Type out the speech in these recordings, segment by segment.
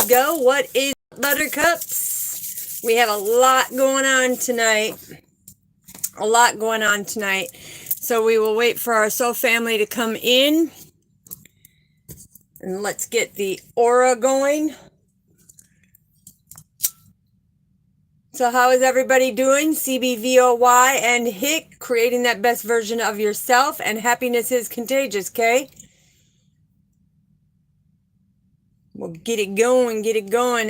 go. What is Buttercups? We have a lot going on tonight. So we will wait for our soul family to come in. And let's get the aura going. So how is everybody doing? CBVOY and HICK, creating that best version of yourself, and happiness is contagious, okay? We'll get it going.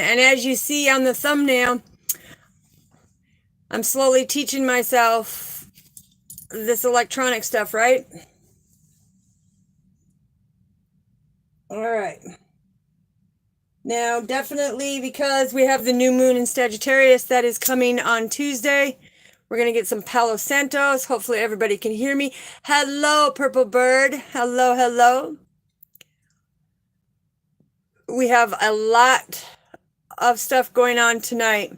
And as you see on the thumbnail, I'm slowly teaching myself this electronic stuff, right? All right. Now, definitely, because we have the new moon in Sagittarius that is coming on Tuesday, we're going to get some Palo Santos. Hopefully everybody can hear me. Hello, Purple Bird. Hello. We have a lot of stuff going on tonight.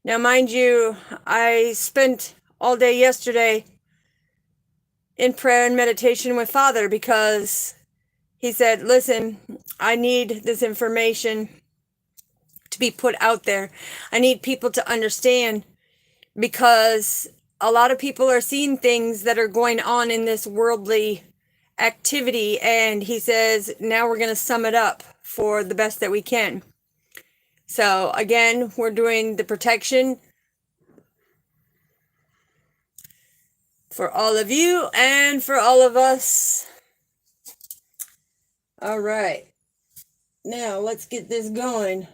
Now, mind you, I spent all day yesterday in prayer and meditation with Father because he said, listen, I need this information to be put out there. I need people to understand, because a lot of people are seeing things that are going on in this worldly activity. And he says, now we're going to sum it up for the best that we can. So again, we're doing the protection for all of you and for all of us. All right. Now let's get this going.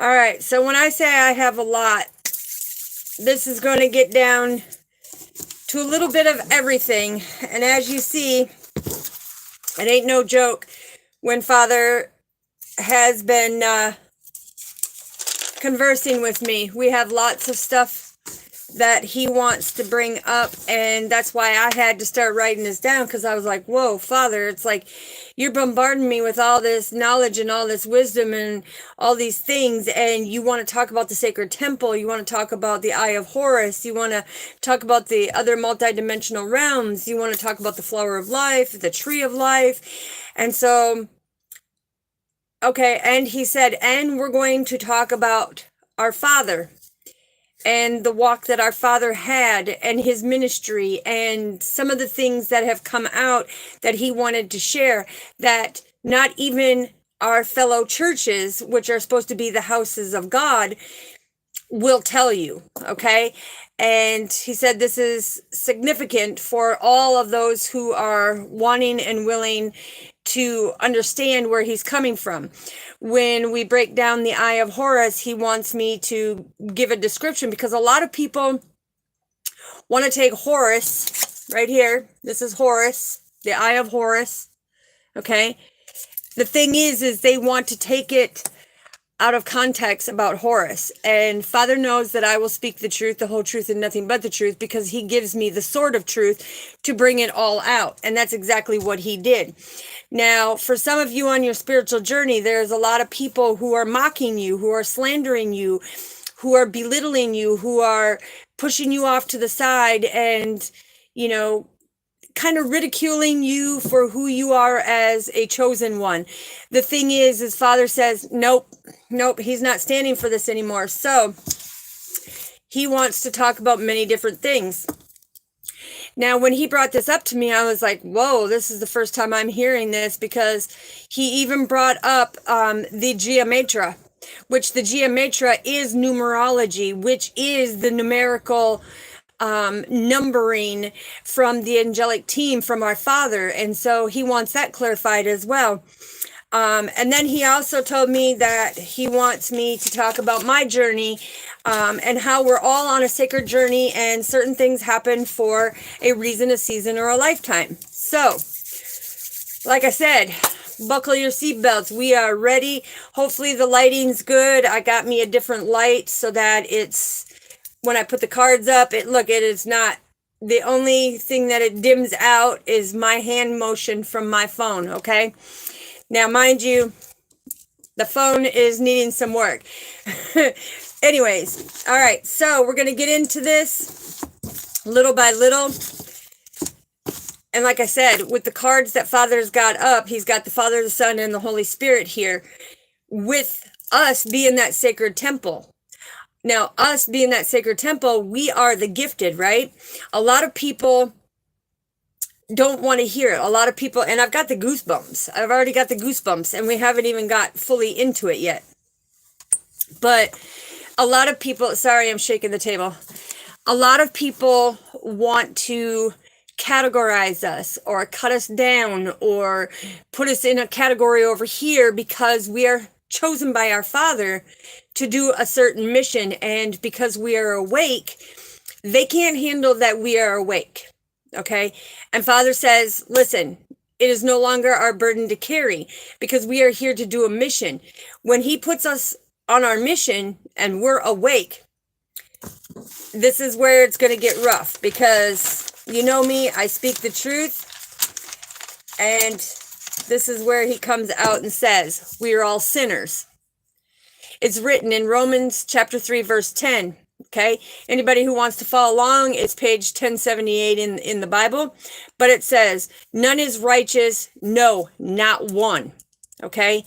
All right. So when I say I have a lot, this is going to get down to a little bit of everything. And as you see, it ain't no joke when Father has been conversing with me. We have lots of stuff that he wants to bring up, and that's why I had to start writing this down, because I was like, whoa, Father, it's like you're bombarding me with all this knowledge and all this wisdom and all these things, and you want to talk about the sacred temple, you want to talk about the Eye of Horus, you want to talk about the other multidimensional realms, you want to talk about the flower of life, the tree of life. And so, okay, and he said, and we're going to talk about our Father and the walk that our Father had and his ministry and some of the things that have come out that he wanted to share, that not even our fellow churches, which are supposed to be the houses of God, will tell you, okay? And he said this is significant for all of those who are wanting and willing to understand where he's coming from. When we break down the Eye of Horus, he wants me to give a description, because a lot of people want to take Horus right here. This is Horus, the Eye of Horus. Okay. The thing is they want to take it out of context about Horus. And Father knows that I will speak the truth, the whole truth, and nothing but the truth, because he gives me the sword of truth to bring it all out. And that's exactly what he did. Now, for some of you on your spiritual journey, there's a lot of people who are mocking you, who are slandering you, who are belittling you, who are pushing you off to the side and, you know, kind of ridiculing you for who you are as a chosen one. The thing is Father says, nope, he's not standing for this anymore. So he wants to talk about many different things. Now, when he brought this up to me, I was like, whoa, this is the first time I'm hearing this, because he even brought up the geometra, which the geometra is numerology, which is the numerical numbering from the angelic team from our Father. And so he wants that clarified as well. And then he also told me that he wants me to talk about my journey, and how we're all on a sacred journey, and certain things happen for a reason, a season, or a lifetime. So, like I said, buckle your seatbelts. We are ready. Hopefully the lighting's good. I got me a different light so that it's, when I put the cards up, it is not, the only thing that it dims out is my hand motion from my phone, okay? Now, mind you, the phone is needing some work. Anyways, all right, so we're going to get into this little by little. And like I said, with the cards that Father's got up, he's got the Father, the Son, and the Holy Spirit here, with us being that sacred temple. Now, us being that sacred temple, we are the gifted, right? A lot of people don't want to hear it. A lot of people, and I've got the goosebumps. I've already got the goosebumps, and we haven't even got fully into it yet. But a lot of people, sorry, I'm shaking the table. A lot of people want to categorize us or cut us down or put us in a category over here because we are chosen by our Father to do a certain mission. And because we are awake, they can't handle that we are awake. Okay. And Father says, listen, it is no longer our burden to carry because we are here to do a mission. When he puts us on our mission and we're awake, this is where it's going to get rough because you know me, I speak the truth. And this is where he comes out and says, we are all sinners. It's written in Romans chapter 3, verse 10. Okay. Anybody who wants to follow along, it's page 1078 in the Bible, but it says, none is righteous. No, not one. Okay.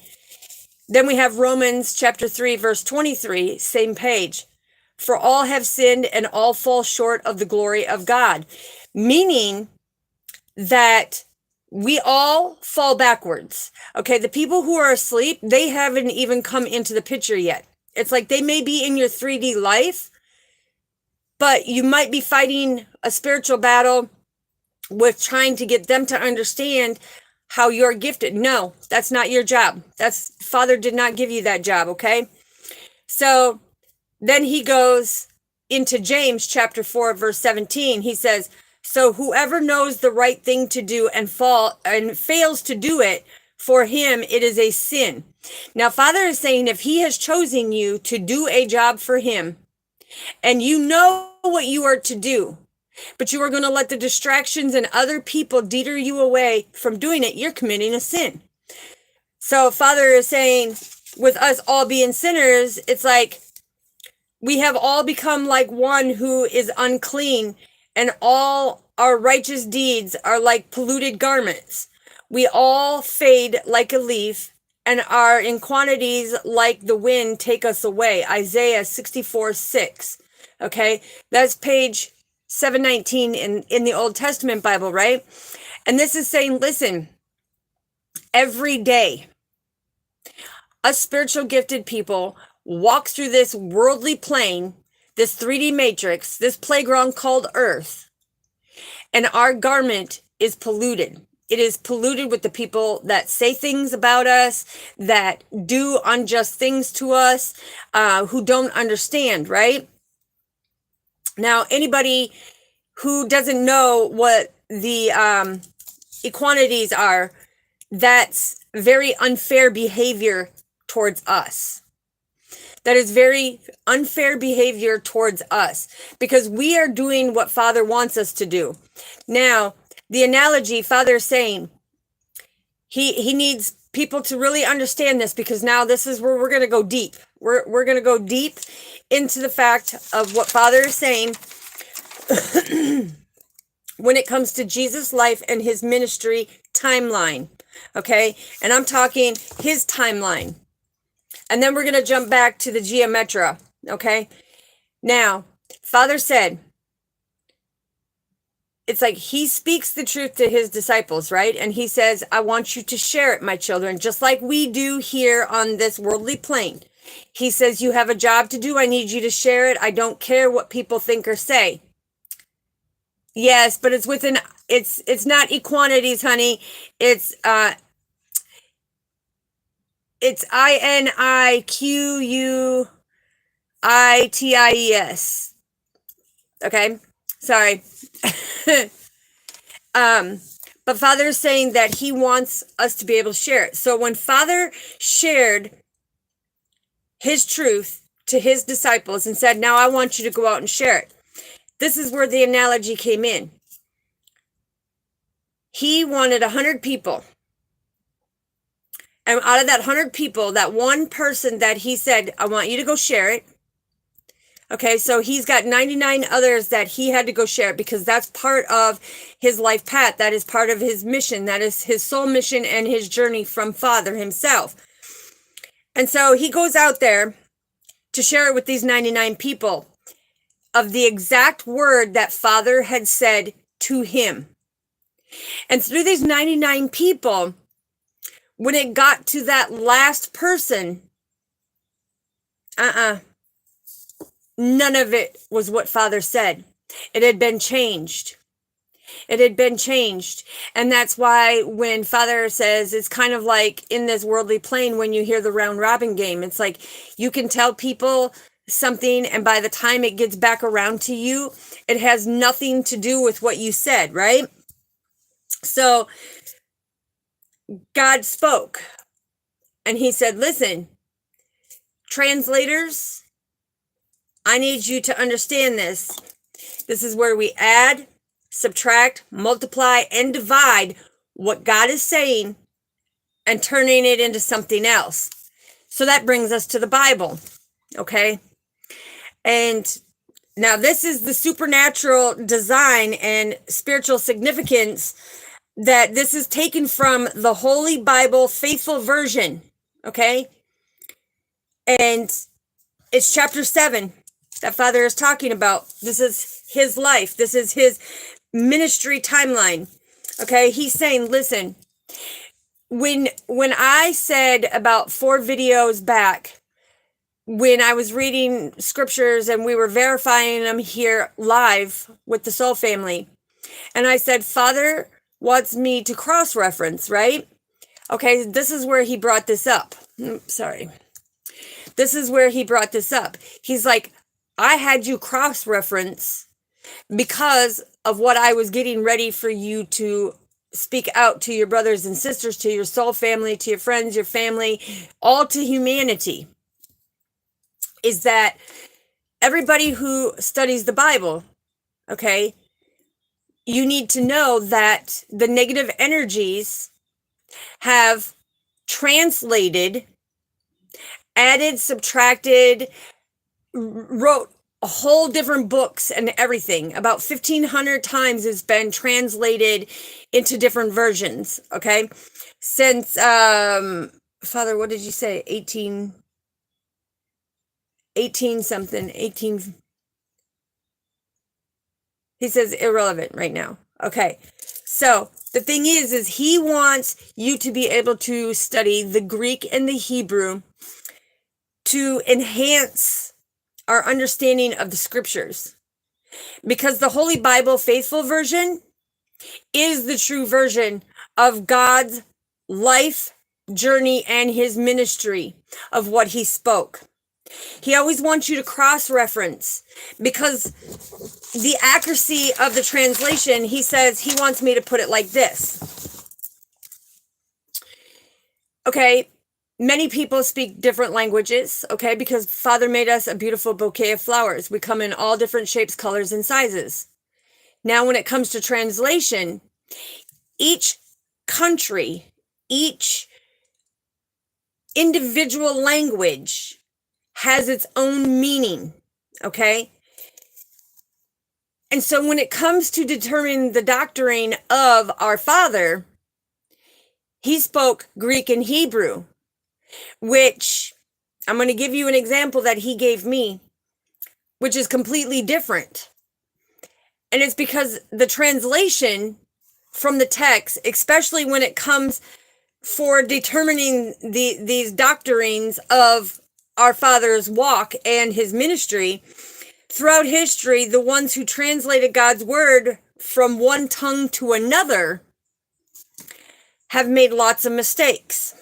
Then we have Romans chapter 3, verse 23, same page. For all have sinned and all fall short of the glory of God. Meaning that we all fall backwards. Okay, the people who are asleep, they haven't even come into the picture yet. It's like they may be in your 3D life, but you might be fighting a spiritual battle with trying to get them to understand how you're gifted. No, that's not your job. Father did not give you that job, okay? So then he goes into James chapter 4, verse 17. He says, so whoever knows the right thing to do and fails to do it, for him it is a sin. Now, Father is saying if he has chosen you to do a job for him, and you know what you are to do, but you are going to let the distractions and other people deter you away from doing it, you're committing a sin. So Father is saying, with us all being sinners, it's like we have all become like one who is unclean, and all our righteous deeds are like polluted garments. We all fade like a leaf, and are in quantities like the wind take us away. Isaiah 64:6. Okay, that's page 719 in the Old Testament Bible, right? And this is saying, listen, every day, us spiritual gifted people walk through this worldly plane, this 3D matrix, this playground called Earth, and our garment is polluted. It is polluted with the people that say things about us, that do unjust things to us, who don't understand, right? Now, anybody who doesn't know what the equanities are, that's very unfair behavior towards us. That is very unfair behavior towards us because we are doing what Father wants us to do. Now, the analogy Father is saying, he needs people to really understand this because now this is where we're going to go deep. We're going to go deep into the fact of what Father is saying when it comes to Jesus' life and his ministry timeline. Okay? And I'm talking his timeline. And then we're going to jump back to the geometra, okay? Now, Father said, it's like he speaks the truth to his disciples, right? And he says, I want you to share it, my children, just like we do here on this worldly plane. He says, you have a job to do. I need you to share it. I don't care what people think or say. Yes, but it's within, it's not equanities, honey. It's INIQUITIES. Okay, sorry. But Father is saying that he wants us to be able to share it. So when Father shared his truth to his disciples and said, now I want you to go out and share it. This is where the analogy came in. He wanted 100 people. And out of that 100 people, that one person that he said, I want you to go share it. Okay, so he's got 99 others that he had to go share because that's part of his life path. That is part of his mission. That is his soul mission and his journey from Father himself. And so he goes out there to share it with these 99 people of the exact word that Father had said to him. And through these 99 people, when it got to that last person, none of it was what Father said. It had been changed. It had been changed. And that's why when Father says, it's kind of like in this worldly plane when you hear the round robin game, it's like you can tell people something and by the time it gets back around to you, it has nothing to do with what you said, right? So God spoke and he said, listen, translators, I need you to understand this. This is where we add, subtract, multiply, and divide what God is saying and turning it into something else. So that brings us to the Bible, okay? And now this is the supernatural design and spiritual significance that this is taken from the Holy Bible Faithful Version, okay? And it's chapter 7 that Father is talking about. This is his life. This is his ministry timeline. Okay, he's saying, listen, when I said about 4 videos back, when I was reading scriptures and we were verifying them here live with the Soul Family, and I said, Father wants me to cross-reference, right? Okay, this is where he brought this up. Sorry. This is where he brought this up. He's like, I had you cross-reference because of what I was getting ready for you to speak out to your brothers and sisters, to your soul family, to your friends, your family, all to humanity, is that everybody who studies the Bible, okay, you need to know that the negative energies have translated, added, subtracted, wrote a whole different books and everything. About 1,500 times it's been translated into different versions, okay? Since, Father, what did you say? 18 something, 18. He says irrelevant right now. Okay. So the thing is he wants you to be able to study the Greek and the Hebrew to enhance our understanding of the scriptures, because the Holy Bible Faithful Version is the true version of God's life journey and his ministry of what he spoke. He always wants you to cross-reference because the accuracy of the translation, he says he wants me to put it like this. Okay, many people speak different languages, okay, because Father made us a beautiful bouquet of flowers. We come in all different shapes, colors, and sizes. Now, when it comes to translation, each country, each individual language has its own meaning, okay? And so when it comes to determining the doctrine of our Father, he spoke Greek and Hebrew, which I'm going to give you an example that he gave me, which is completely different. And it's because the translation from the text, especially when it comes for determining these doctrines of our Father's walk and his ministry, throughout history, the ones who translated God's word from one tongue to another have made lots of mistakes.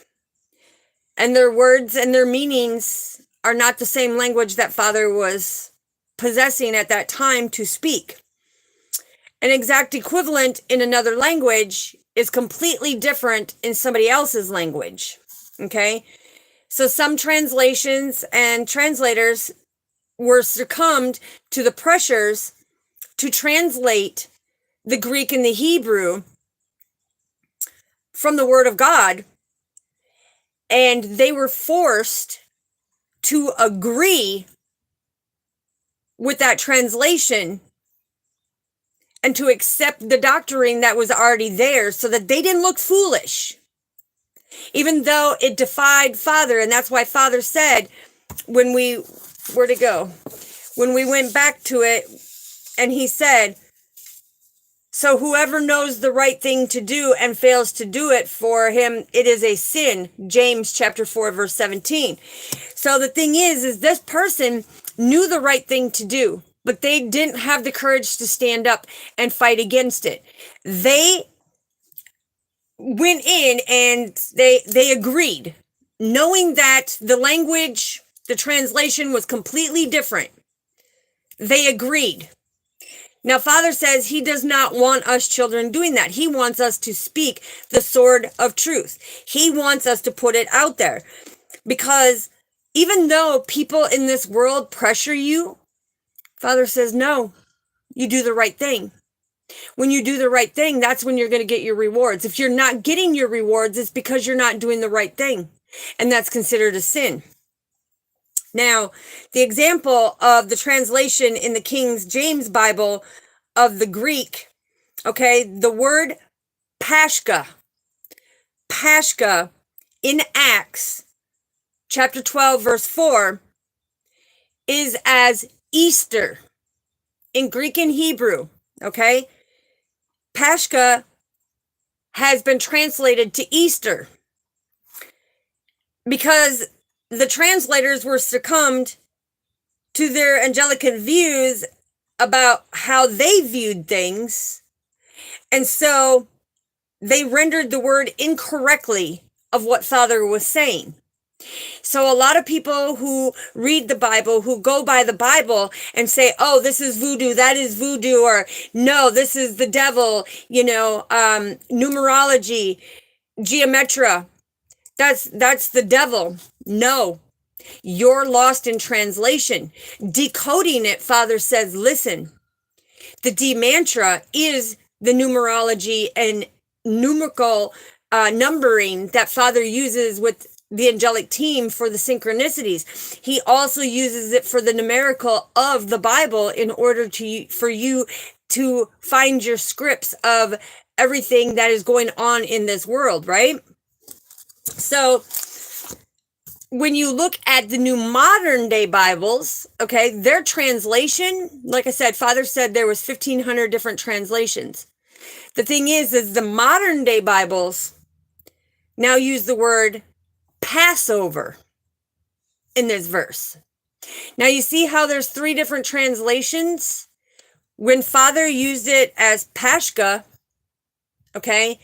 And their words and their meanings are not the same language that Father was possessing at that time to speak. An exact equivalent in another language is completely different in somebody else's language. Okay? So some translations and translators were succumbed to the pressures to translate the Greek and the Hebrew from the Word of God, and they were forced to agree with that translation and to accept the doctrine that was already there so that they didn't look foolish, even though it defied Father. And that's why Father said, when we, where'd it go? When we went back to it, and he said, so whoever knows the right thing to do and fails to do it, for him it is a sin. James chapter 4 verse 17. So the thing is this person knew the right thing to do, but they didn't have the courage to stand up and fight against it. They went in and they agreed, knowing that the language, the translation was completely different. They agreed. Now, Father says he does not want us children doing that. He wants us to speak the sword of truth. He wants us to put it out there. Because even though people in this world pressure you, Father says, no, you do the right thing. When you do the right thing, that's when you're going to get your rewards. If you're not getting your rewards, it's because you're not doing the right thing. And that's considered a sin. Now, the example of the translation in the King James Bible of the Greek, okay, the word Pashka in Acts chapter 12, verse 4, is as Easter in Greek and Hebrew, okay? Pashka has been translated to Easter because the translators were succumbed to their angelic views about how they viewed things. And so they rendered the word incorrectly of what Father was saying. So a lot of people who read the Bible, who go by the Bible and say, oh, this is voodoo, that is voodoo, or no, this is the devil, numerology, geometria, that's the devil. No, you're lost in translation. Decoding it, Father says, listen, the D mantra is the numerology and numerical numbering that Father uses with the angelic team for the synchronicities. He also uses it for the numerical of the Bible in order for you to find your scripts of everything that is going on in this world, right? So when you look at the new modern day Bibles, okay, their translation, like I said, Father said there was 1,500 different translations. The thing is the modern day Bibles now use the word Passover in this verse. Now you see how there's 3 different translations? When Father used it as Pashka, okay,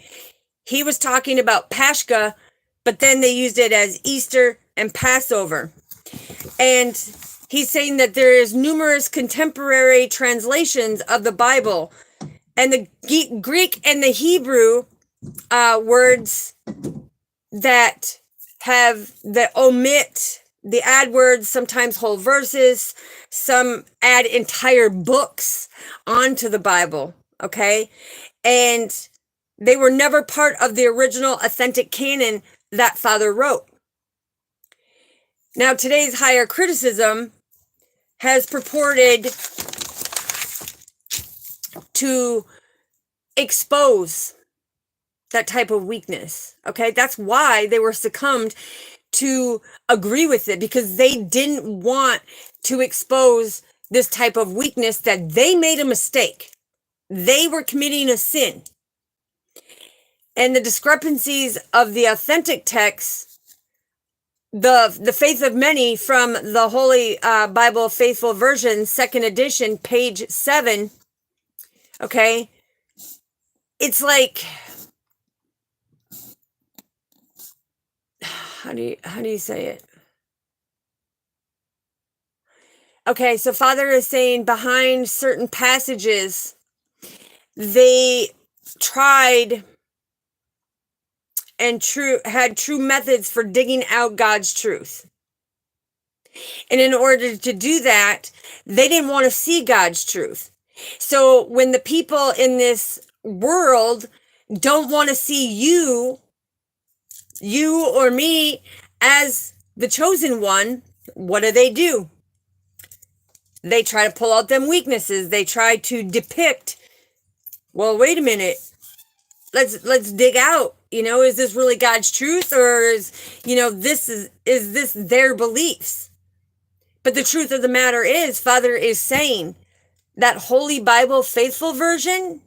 he was talking about Pashka, but then they used it as Easter and Passover. And he's saying that there is numerous contemporary translations of the Bible, and the Greek and the Hebrew words that omit, the add words, sometimes whole verses, some add entire books onto the Bible, okay? And they were never part of the original authentic canon that Father wrote. Now, today's higher criticism has purported to expose that type of weakness, okay? That's why they were succumbed to agree with it, because they didn't want to expose this type of weakness, that they made a mistake. They were committing a sin. And the discrepancies of the authentic texts, the faith of many from the Holy Bible Faithful Version, 2nd edition, page 7, okay? It's like, how do you say it? Okay, so Father is saying behind certain passages, they tried and had true methods for digging out God's truth. And in order to do that, they didn't want to see God's truth. So when the people in this world don't want to see you or me as the chosen one, what do? they try to pull out them weaknesses. They try to depict, well, wait a minute. Let's dig out. Is this really God's truth, or is this their beliefs? But the truth of the matter is, Father is saying that Holy Bible Faithful version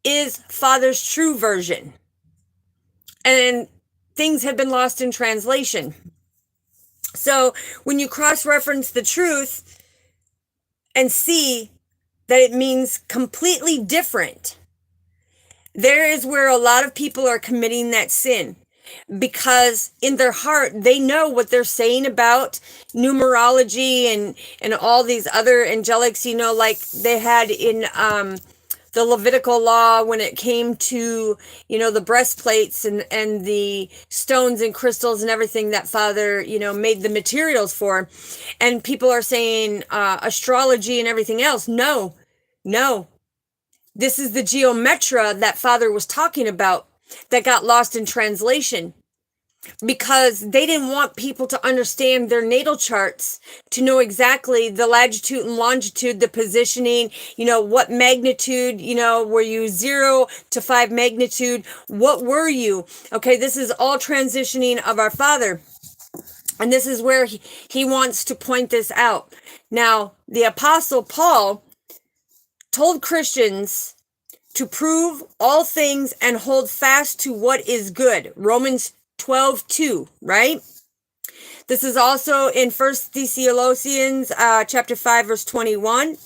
is Father's true version. And things have been lost in translation. So when you cross-reference the truth and see that it means completely different, there is where a lot of people are committing that sin, because in their heart, they know what they're saying about numerology and all these other angelics, like they had in the Levitical law when it came to, the breastplates and the stones and crystals and everything that Father, made the materials for. And people are saying astrology and everything else. No. This is the geometria that Father was talking about that got lost in translation, because they didn't want people to understand their natal charts, to know exactly the latitude and longitude, the positioning, what magnitude, were you 0 to 5 magnitude? What were you? Okay, this is all transitioning of our Father. And this is where he wants to point this out. Now, the Apostle Paul told Christians to prove all things and hold fast to what is good. Romans 12:2, right? This is also in 1 Thessalonians chapter 5, verse 21.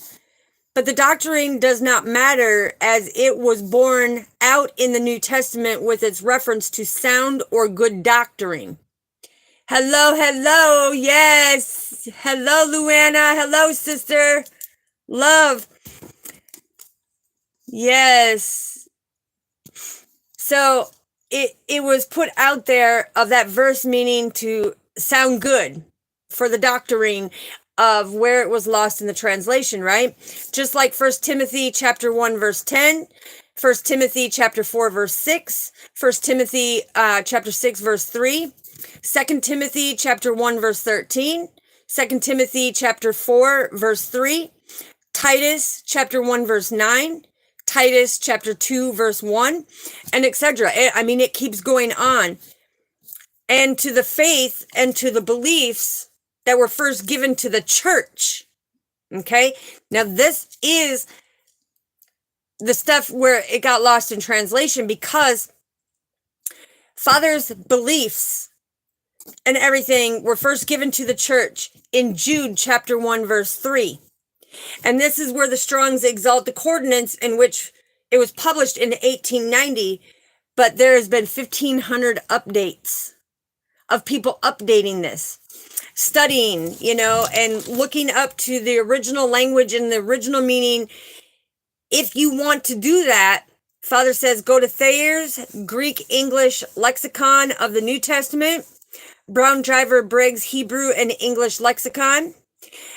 But the doctrine does not matter, as it was borne out in the New Testament with its reference to sound or good doctrine. Hello, yes. Hello, Luana. Hello, sister. Love. Yes. So it was put out there of that verse meaning to sound good for the doctrine of where it was lost in the translation, right? Just like 1 Timothy chapter 1 verse 10, 1 Timothy chapter 4 verse 6, 1 Timothy chapter 6 verse 3, 2 Timothy chapter 1 verse 13, 2 Timothy chapter 4 verse 3, Titus chapter 1 verse 9, Titus chapter 2 verse 1, and etc. It keeps going on. And to the faith and to the beliefs that were first given to the church. Okay? Now this is the stuff where it got lost in translation, because Father's beliefs and everything were first given to the church in Jude chapter 1 verse 3. And this is where the Strong's Exalt Concordance, in which it was published in 1890, but there has been 1,500 updates of people updating this, studying, and looking up to the original language and the original meaning. If you want to do that, Father says, go to Thayer's Greek English Lexicon of the New Testament, Brown Driver Briggs Hebrew and English Lexicon.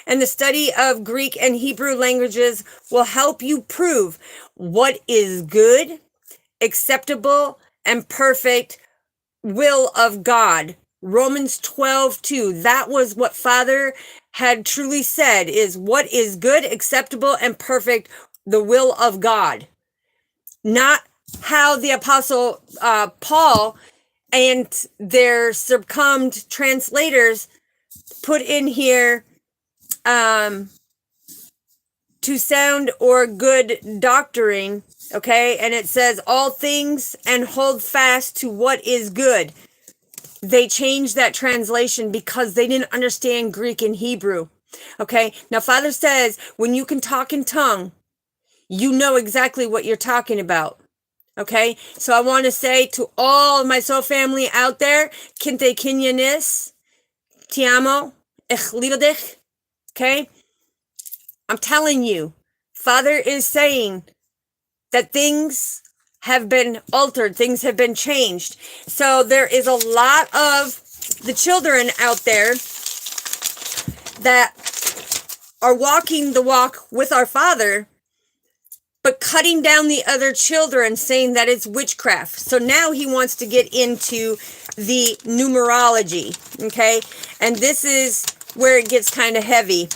And the study of Greek and Hebrew languages will help you prove what is good, acceptable, and perfect will of God. Romans 12:2. That was what Father had truly said, is what is good, acceptable, and perfect, the will of God. Not how the Apostle Paul and their succumbed translators put in here, to sound or good doctrine, okay? And it says all things and hold fast to what is good. They changed that translation because they didn't understand Greek and Hebrew, okay? Now, Father says when you can talk in tongue, you know exactly what you're talking about, okay? So I want to say to all of my soul family out there, Kinte Kinyanis, Ti amo, ich liebe dich. Okay? I'm telling you, Father is saying that things have been altered, things have been changed. So there is a lot of the children out there that are walking the walk with our Father, but cutting down the other children, saying that it's witchcraft. So now he wants to get into the numerology, okay? And this is where it gets kind of heavy.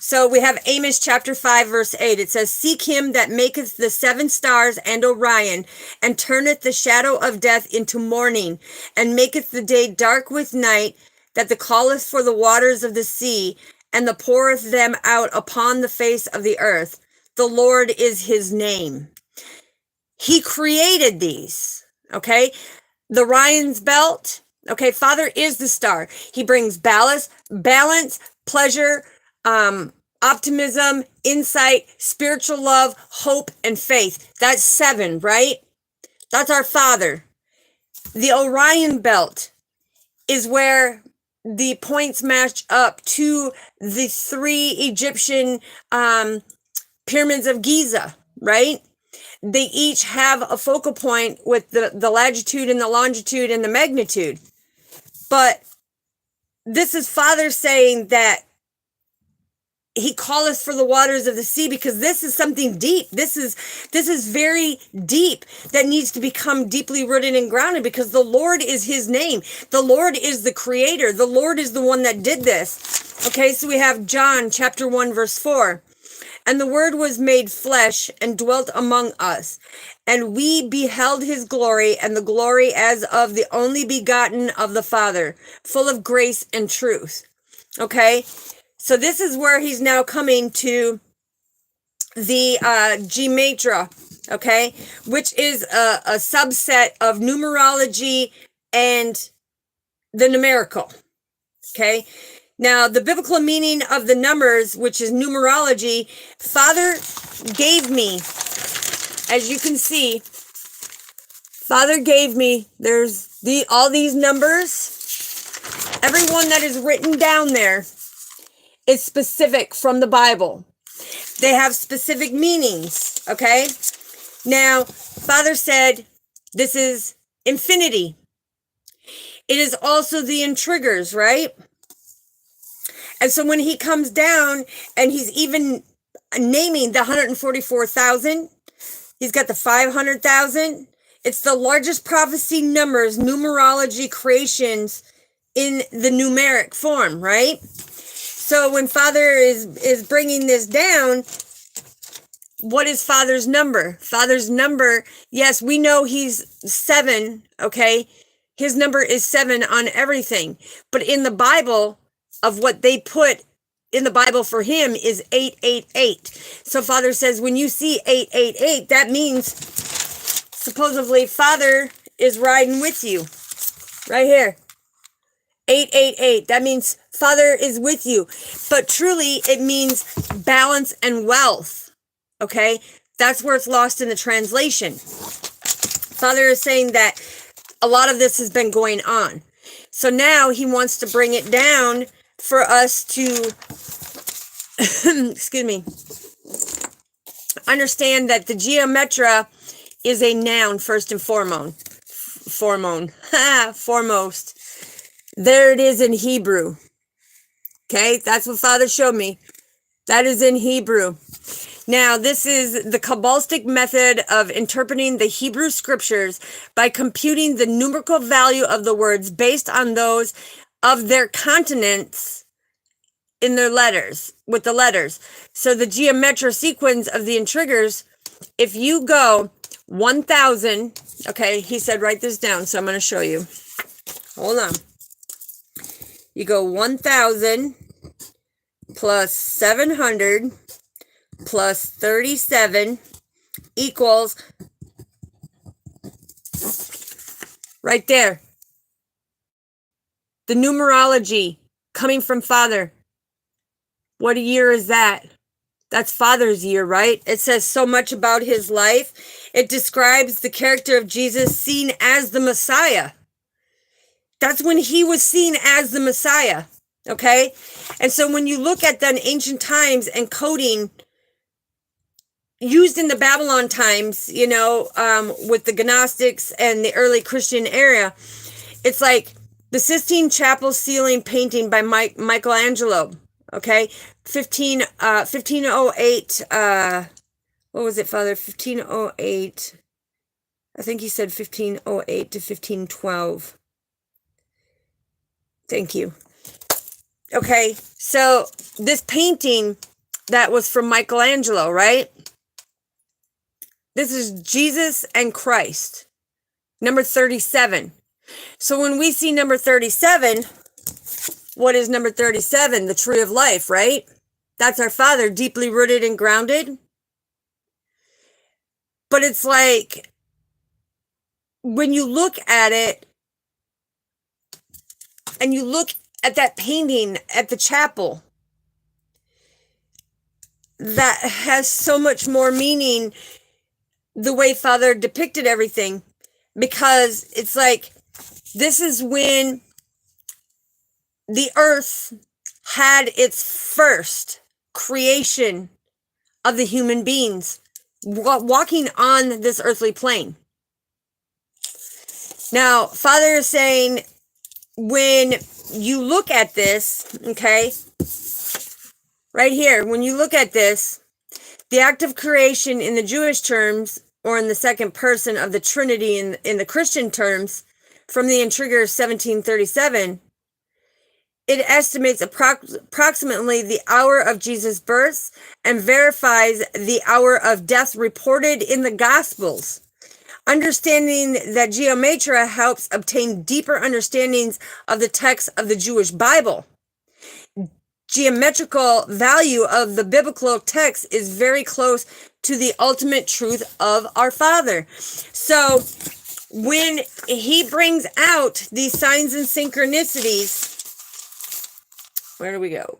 So we have Amos chapter 5, verse 8. It says, seek him that maketh the 7 stars and Orion, and turneth the shadow of death into morning, and maketh the day dark with night, that the calleth for the waters of the sea, and the poureth them out upon the face of the earth. The Lord is his name. He created these, okay? The Orion's belt, okay? Father is the star. He brings balance, pleasure, optimism, insight, spiritual love, hope, and faith. That's 7, right? That's our Father. The Orion belt is where the points match up to the 3 Egyptian pyramids of Giza, right? They each have a focal point with the latitude and the longitude and the magnitude. But this is Father saying that he calleth for the waters of the sea, because this is something deep. This is very deep, that needs to become deeply rooted and grounded, because the Lord is his name. The Lord is the creator. The Lord is the one that did this. Okay, so we have John chapter 1, verse 4. And the word was made flesh and dwelt among us, and we beheld his glory, and the glory as of the only begotten of the Father, full of grace and truth. Okay, so this is where he's now coming to the Gematria, okay, which is a subset of numerology and the numerical, okay. Now, the biblical meaning of the numbers, which is numerology, Father gave me, as you can see, Father gave me, there's all these numbers. Everyone that is written down there is specific from the Bible. They have specific meanings, okay? Now, Father said, this is infinity. It is also the intriguers, right? And so when he comes down and he's even naming the 144,000, he's got the 500,000. It's the largest prophecy numbers, numerology creations in the numeric form, right? So when Father is bringing this down, what is Father's number? Father's number, yes, we know he's 7, okay? His number is 7 on everything. But in the Bible, of what they put in the Bible for him is 888. So Father says, when you see 888, that means supposedly Father is riding with you right here. 888. That means Father is with you. But truly, it means balance and wealth. Okay? That's where it's lost in the translation. Father is saying that a lot of this has been going on. So now he wants to bring it down for us to, excuse me, understand that the Gematria is a noun first and foremost. Foremost. There it is in Hebrew. Okay, that's what Father showed me. That is in Hebrew. Now, this is the Kabbalistic method of interpreting the Hebrew scriptures by computing the numerical value of the words based on those of their consonants in their letters, with the letters. So the Gematria sequence of the intriguers, if you go 1,000, okay, he said write this down, so I'm going to show you. Hold on. You go 1,000 plus 700 plus 37 equals, right there, the numerology coming from Father. What year is that? That's Father's year, right? It says so much about his life. It describes the character of Jesus seen as the Messiah. That's when he was seen as the Messiah, okay? And so when you look at the ancient times and coding used in the Babylon times, you know, with the Gnostics and the early Christian era, it's like the Sistine Chapel ceiling painting by Michelangelo, okay? 1508, what was it, Father? 1508, I think he said 1508 to 1512. Thank you. Okay, so this painting that was from Michelangelo, right? This is Jesus and Christ. Number 37. So when we see number 37, what is number 37? The tree of life, right? That's our Father, deeply rooted and grounded. But it's like, when you look at it, and you look at that painting at the chapel, that has so much more meaning, the way Father depicted everything, because it's like, this is when the earth had its first creation of the human beings walking on this earthly plane. Now, Father is saying, when you look at this, okay, right here, when you look at this, the act of creation in the Jewish terms, or in the second person of the Trinity in the Christian terms, from the Intriguer 1737, it estimates approximately the hour of Jesus' birth and verifies the hour of death reported in the Gospels. Understanding that geometria helps obtain deeper understandings of the text of the Jewish Bible. Geometrical value of the biblical text is very close to the ultimate truth of our Father. So when he brings out these signs and synchronicities, where do we go?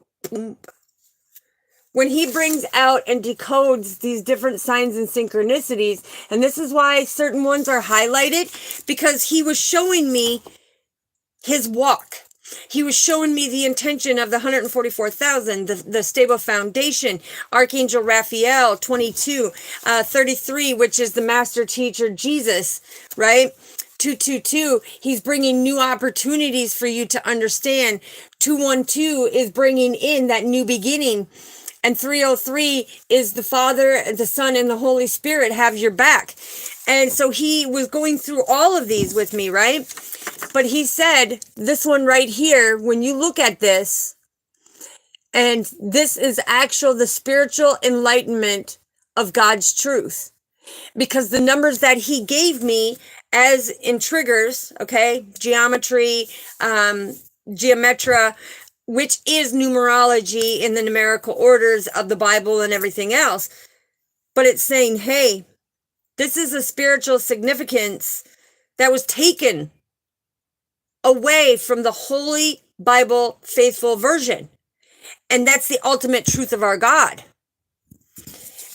When he brings out and decodes these different signs and synchronicities, and this is why certain ones are highlighted, because he was showing me his walk. He was showing me the intention of the 144,000, the stable foundation, Archangel Raphael, 22, 33, which is the master teacher, Jesus, right? 222, he's bringing new opportunities for you to understand. 212 is bringing in that new beginning. And 303 is the Father, the Son, and the Holy Spirit have your back. And so he was going through all of these with me, right? But he said, this one right here, when you look at this, and this is the spiritual enlightenment of God's truth. Because the numbers that he gave me as in triggers, okay, geometry, geometra, which is numerology in the numerical orders of the Bible and everything else. But it's saying, hey, this is a spiritual significance that was taken away from the Holy Bible faithful version. And that's the ultimate truth of our God.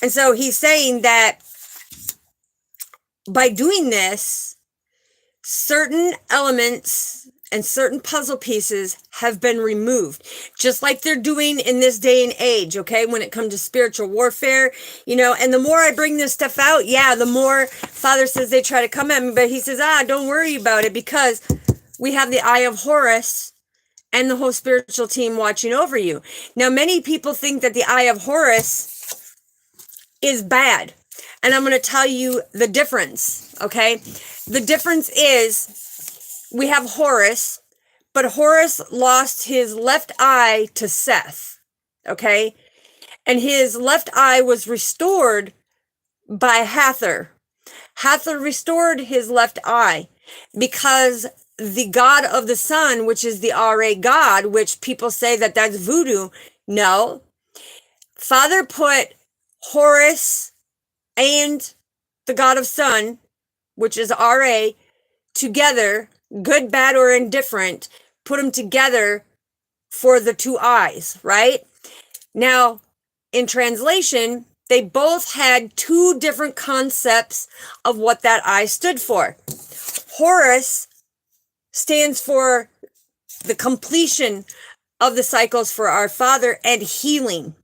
And so he's saying that by doing this, certain elements and certain puzzle pieces have been removed, just like they're doing in this day and age, okay, when it comes to spiritual warfare, and the more I bring this stuff out, the more Father says they try to come at me, but he says, don't worry about it, because we have the eye of Horus and the whole spiritual team watching over you. Now, many people think that the eye of Horus is bad, and I'm going to tell you the difference, okay? The difference is, we have Horus, but Horus lost his left eye to Seth, okay? And his left eye was restored by Hathor. Hathor restored his left eye because the god of the sun, which is the RA god, which people say that that's voodoo. No. Father put Horus and the god of sun, which is RA, together, good, bad, or indifferent, put them together for the two eyes, right? Now, in translation, they both had two different concepts of what that eye stood for. Horus stands for the completion of the cycles for our Father and healing.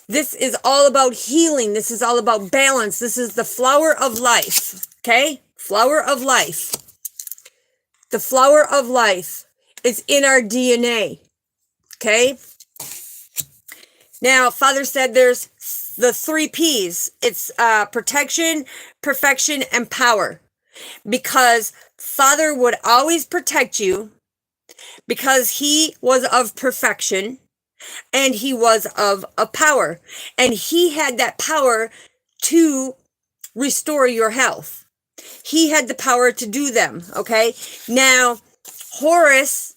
This is all about healing. This is all about balance. This is the flower of life, okay? Flower of life. The flower of life is in our DNA, okay? Now, Father said there's the 3 P's. It's protection, perfection, and power. Because Father would always protect you, because he was of perfection, and he was of a power, and he had that power to restore your health. He had the power to do them. Okay. Now, Horus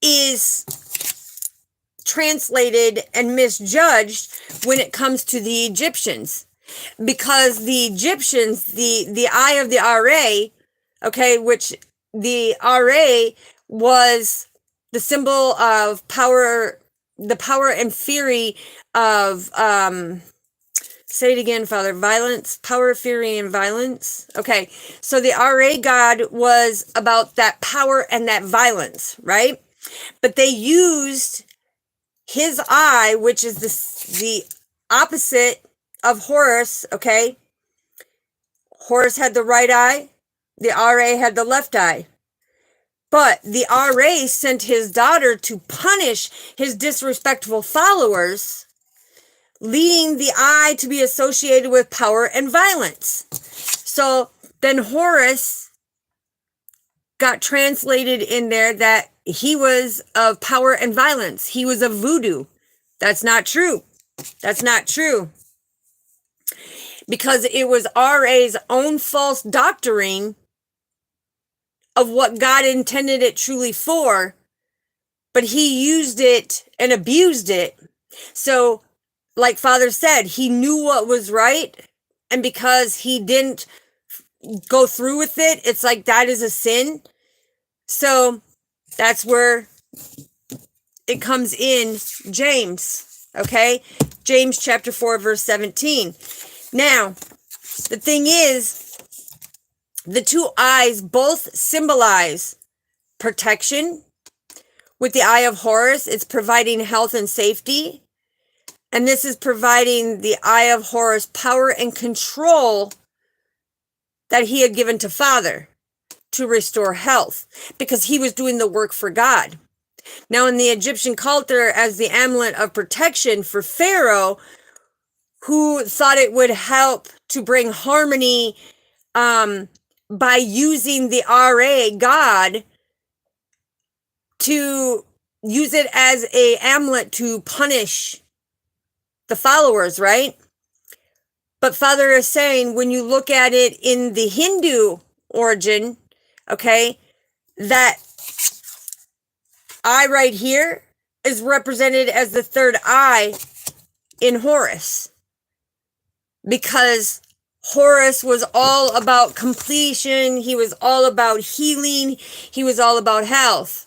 is translated and misjudged when it comes to the Egyptians, because the Egyptians, the eye of the Ra, okay, which the Ra was the symbol of power, the power and fury of, say it again, Father, violence, power, fury, and violence. Okay, so the Ra God was about that power and that violence, right? But they used his eye, which is the opposite of Horus, okay? Horus had the right eye, the Ra had the left eye. But the Ra sent his daughter to punish his disrespectful followers, leading the eye to be associated with power and violence. So then Horus got translated in there that he was of power and violence. He was of voodoo. That's not true. That's not true. Because it was Ra's own false doctrine of what God intended it truly for, but he used it and abused it. So, like Father said, he knew what was right, and because he didn't go through with it, it's like that is a sin. So that's where it comes in James, okay? James chapter 4, verse 17. Now, the thing is, the two eyes both symbolize protection. With the eye of Horus, it's providing health and safety. And this is providing the eye of Horus power and control that he had given to Father to restore health, because he was doing the work for God. Now, in the Egyptian culture, as the amulet of protection for Pharaoh, who thought it would help to bring harmony by using the Ra God to use it as a amulet to punish the followers, right? But Father is saying, when you look at it in the Hindu origin, okay, that eye right here is represented as the third eye in Horus, because Horus was all about completion. He was all about healing. He was all about health.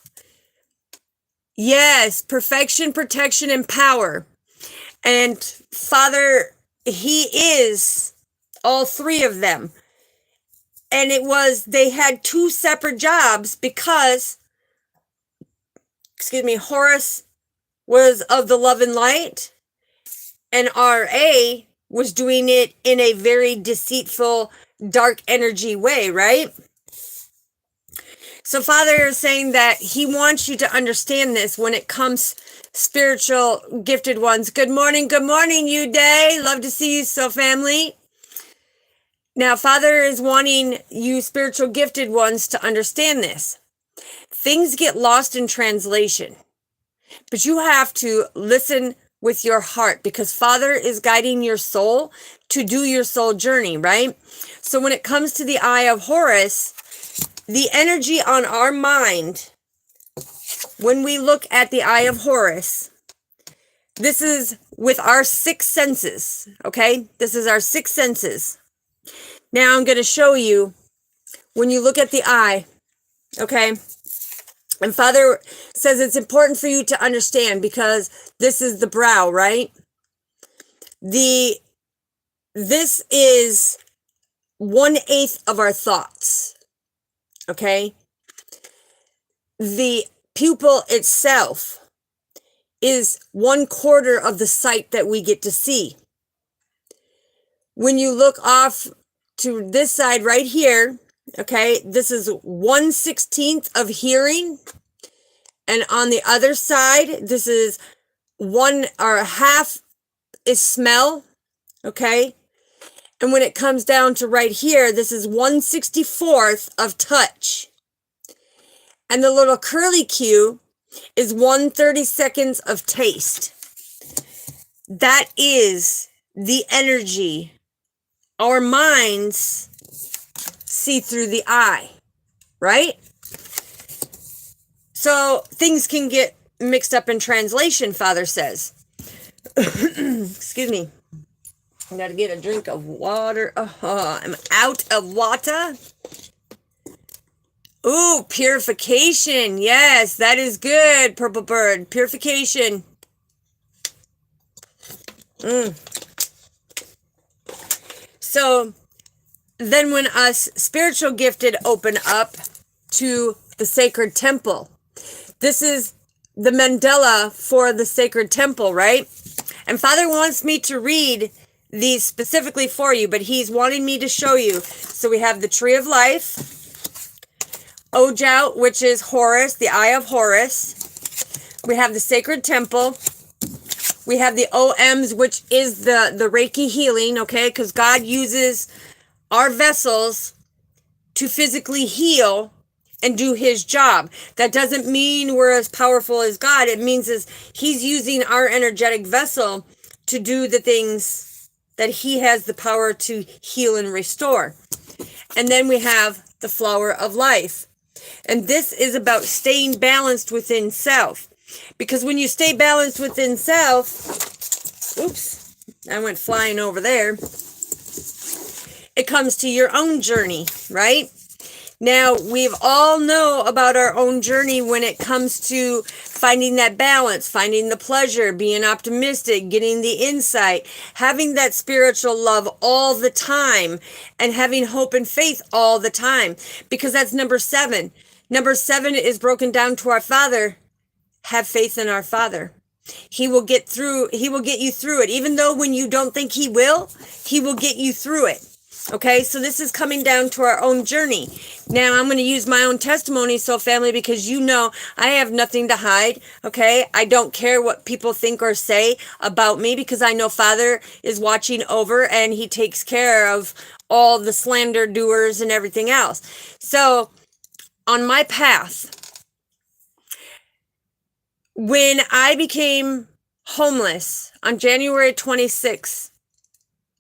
Yes, perfection, protection, and power. And Father, he is all three of them. And it was, they had two separate jobs because, Horus was of the love and light, and Ra was doing it in a very deceitful, dark energy way, right? So Father is saying that he wants you to understand this when it comes spiritual gifted ones. Good morning, you day. Love to see you, so family. Now, Father is wanting you spiritual gifted ones to understand this. Things get lost in translation, but you have to listen with your heart, because Father is guiding your soul to do your soul journey, right? So when it comes to the eye of Horus, the energy on our mind, when we look at the eye of Horus, this is with our six senses, okay? This is our six senses. Now I'm going to show you, when you look at the eye, okay? And Father says it's important for you to understand, because this is the brow, right? This is 1/8 of our thoughts, okay? The pupil itself is 1/4 of the sight that we get to see. When you look off to this side right here, okay, this is 1/16 of hearing. And on the other side, this is 1/2 is smell, okay? And when it comes down to right here, this is 1/64 of touch. And the little curly Q is 130 seconds of taste. That is the energy our minds see through the eye, right? So things can get mixed up in translation, Father says. Excuse me. I gotta get a drink of water. I'm out of water. Ooh, purification. Yes, that is good, Purple Bird. Purification. So then when us spiritual gifted open up to the sacred temple, this is the mandala for the sacred temple, right? And Father wants me to read these specifically for you, but he's wanting me to show you. So we have the tree of life, Ojau, which is Horus, the eye of Horus. We have the sacred temple. We have the OMs, which is the Reiki healing, okay? Because God uses our vessels to physically heal and do his job. That doesn't mean we're as powerful as God. It means is he's using our energetic vessel to do the things that he has the power to heal and restore. And then we have the flower of life. And this is about staying balanced within self. Because when you stay balanced within self, oops, I went flying over there. It comes to your own journey, right? Now, we've all know about our own journey when it comes to finding that balance, finding the pleasure, being optimistic, getting the insight, having that spiritual love all the time, and having hope and faith all the time. Because that's number 7. Number 7 is broken down to our Father. Have faith in our Father. He will get you through it. Even though when you don't think he will get you through it. Okay, so this is coming down to our own journey. Now, I'm going to use my own testimony, so family, because you know I have nothing to hide, okay? I don't care what people think or say about me because I know Father is watching over and he takes care of all the slander doers and everything else. So, on my path, when I became homeless on January 26th,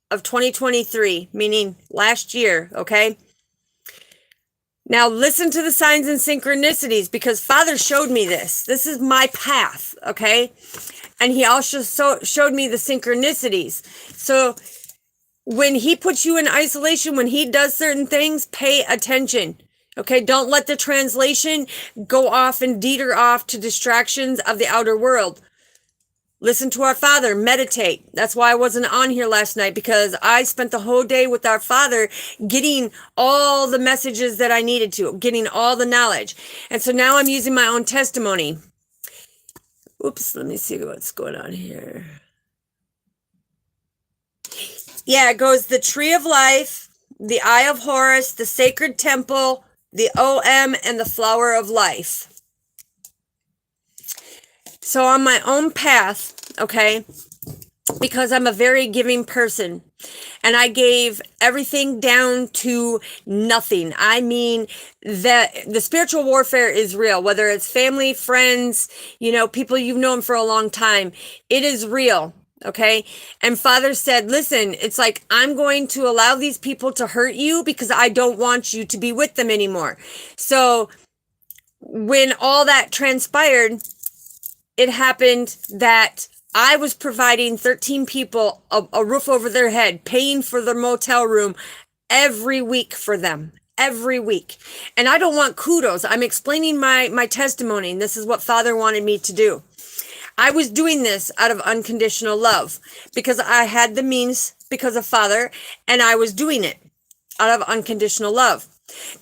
of 2023, meaning last year, okay? Now listen to the signs and synchronicities because Father showed me this. This is my path, okay? And he also showed me the synchronicities. So when he puts you in isolation, when he does certain things, pay attention. Okay, don't let the translation go off and deter off to distractions of the outer world. Listen to our Father, meditate. That's why I wasn't on here last night because I spent the whole day with our Father getting all the messages that I needed to, getting all the knowledge. And so now I'm using my own testimony. Oops, let me see what's going on here. Yeah, it goes the tree of life, the eye of Horus, the sacred temple, the OM, and the flower of life. So on my own path, okay, because I'm a very giving person and I gave everything down to nothing. I mean, that the spiritual warfare is real, whether it's family, friends, you know, people you've known for a long time. It is real. Okay. And Father said, listen, it's like, I'm going to allow these people to hurt you because I don't want you to be with them anymore. So when all that transpired, it happened that I was providing 13 people a roof over their head, paying for their motel room every week for them, every week. And I don't want kudos. I'm explaining my testimony, and this is what Father wanted me to do. I was doing this out of unconditional love because I had the means because of Father, and I was doing it out of unconditional love.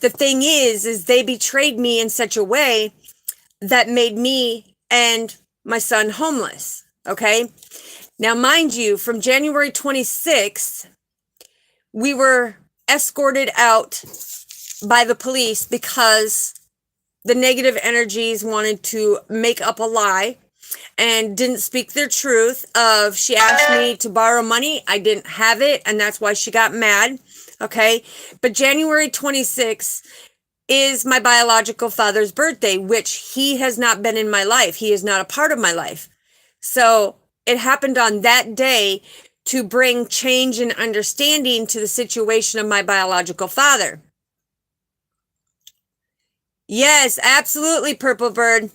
The thing is they betrayed me in such a way that made me and my son homeless, okay? Now, mind you, from January 26th, we were escorted out by the police because the negative energies wanted to make up a lie and didn't speak their truth of she asked me to borrow money. I didn't have it, and that's why she got mad, okay? But January 26th, is my biological father's birthday, which he has not been in my life. He is not a part of my life. So it happened on that day to bring change and understanding to the situation of my biological father. Yes, absolutely, Purple Bird.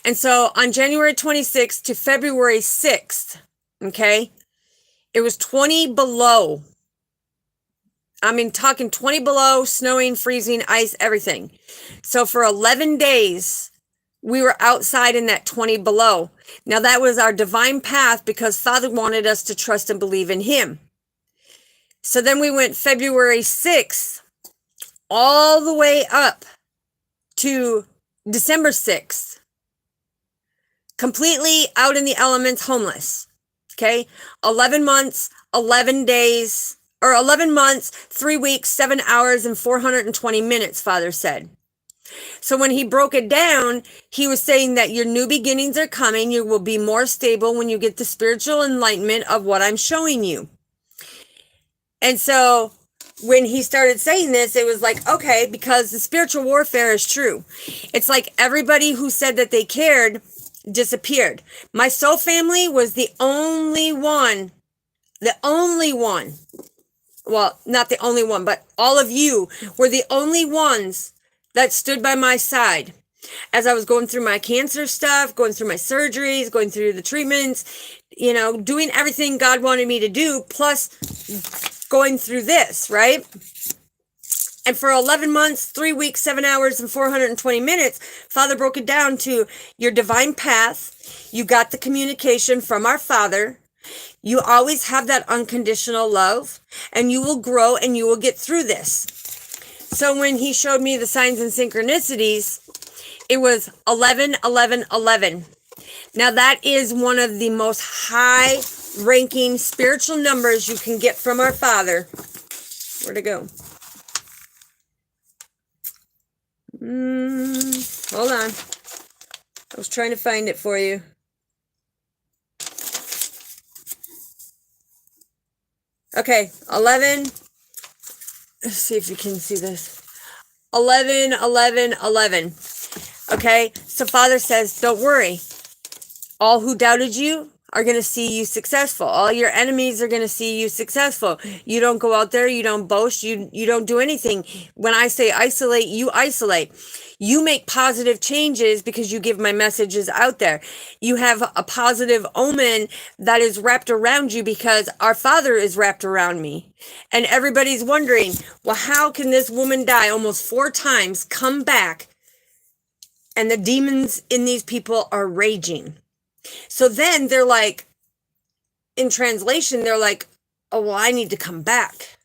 And so on January 26th to February 6th, okay, it was 20 below. I mean, talking 20 below, snowing, freezing, ice, everything. So for 11 days, we were outside in that 20 below. Now that was our divine path because Father wanted us to trust and believe in him. So then we went February 6th all the way up to December 6th. Completely out in the elements, homeless. Okay? 11 months, 11 days, or 11 months, 3 weeks, 7 hours, and 420 minutes, Father said. So when he broke it down, he was saying that your new beginnings are coming. You will be more stable when you get the spiritual enlightenment of what I'm showing you. And so when he started saying this, it was like, okay, because the spiritual warfare is true. It's like everybody who said that they cared disappeared. My soul family was the only one, well, not the only one, but all of you were the only ones that stood by my side as I was going through my cancer stuff, going through my surgeries, going through the treatments, you know, doing everything God wanted me to do, plus going through this, right? And for 11 months, 3 weeks, 7 hours, and 420 minutes, Father broke it down to your divine path. You got the communication from our Father. You always have that unconditional love, and you will grow and you will get through this. So when he showed me the signs and synchronicities, it was 11, 11, 11. Now that is one of the most high ranking spiritual numbers you can get from our Father. Where'd it go? Hold on. I was trying to find it for you. Okay, 11. Let's see if you can see this. 11, 11, 11. Okay, so Father says, don't worry. All who doubted you are going to see you successful. All your enemies are going to see you successful. You don't go out there. You don't boast. You don't do anything. When I say isolate, you isolate. You make positive changes because you give my messages out there. You have a positive omen that is wrapped around you because our Father is wrapped around me. And everybody's wondering, well, how can this woman die almost 4 times, come back, and the demons in these people are raging? So then they're like, in translation, they're like, oh, well, I need to come back.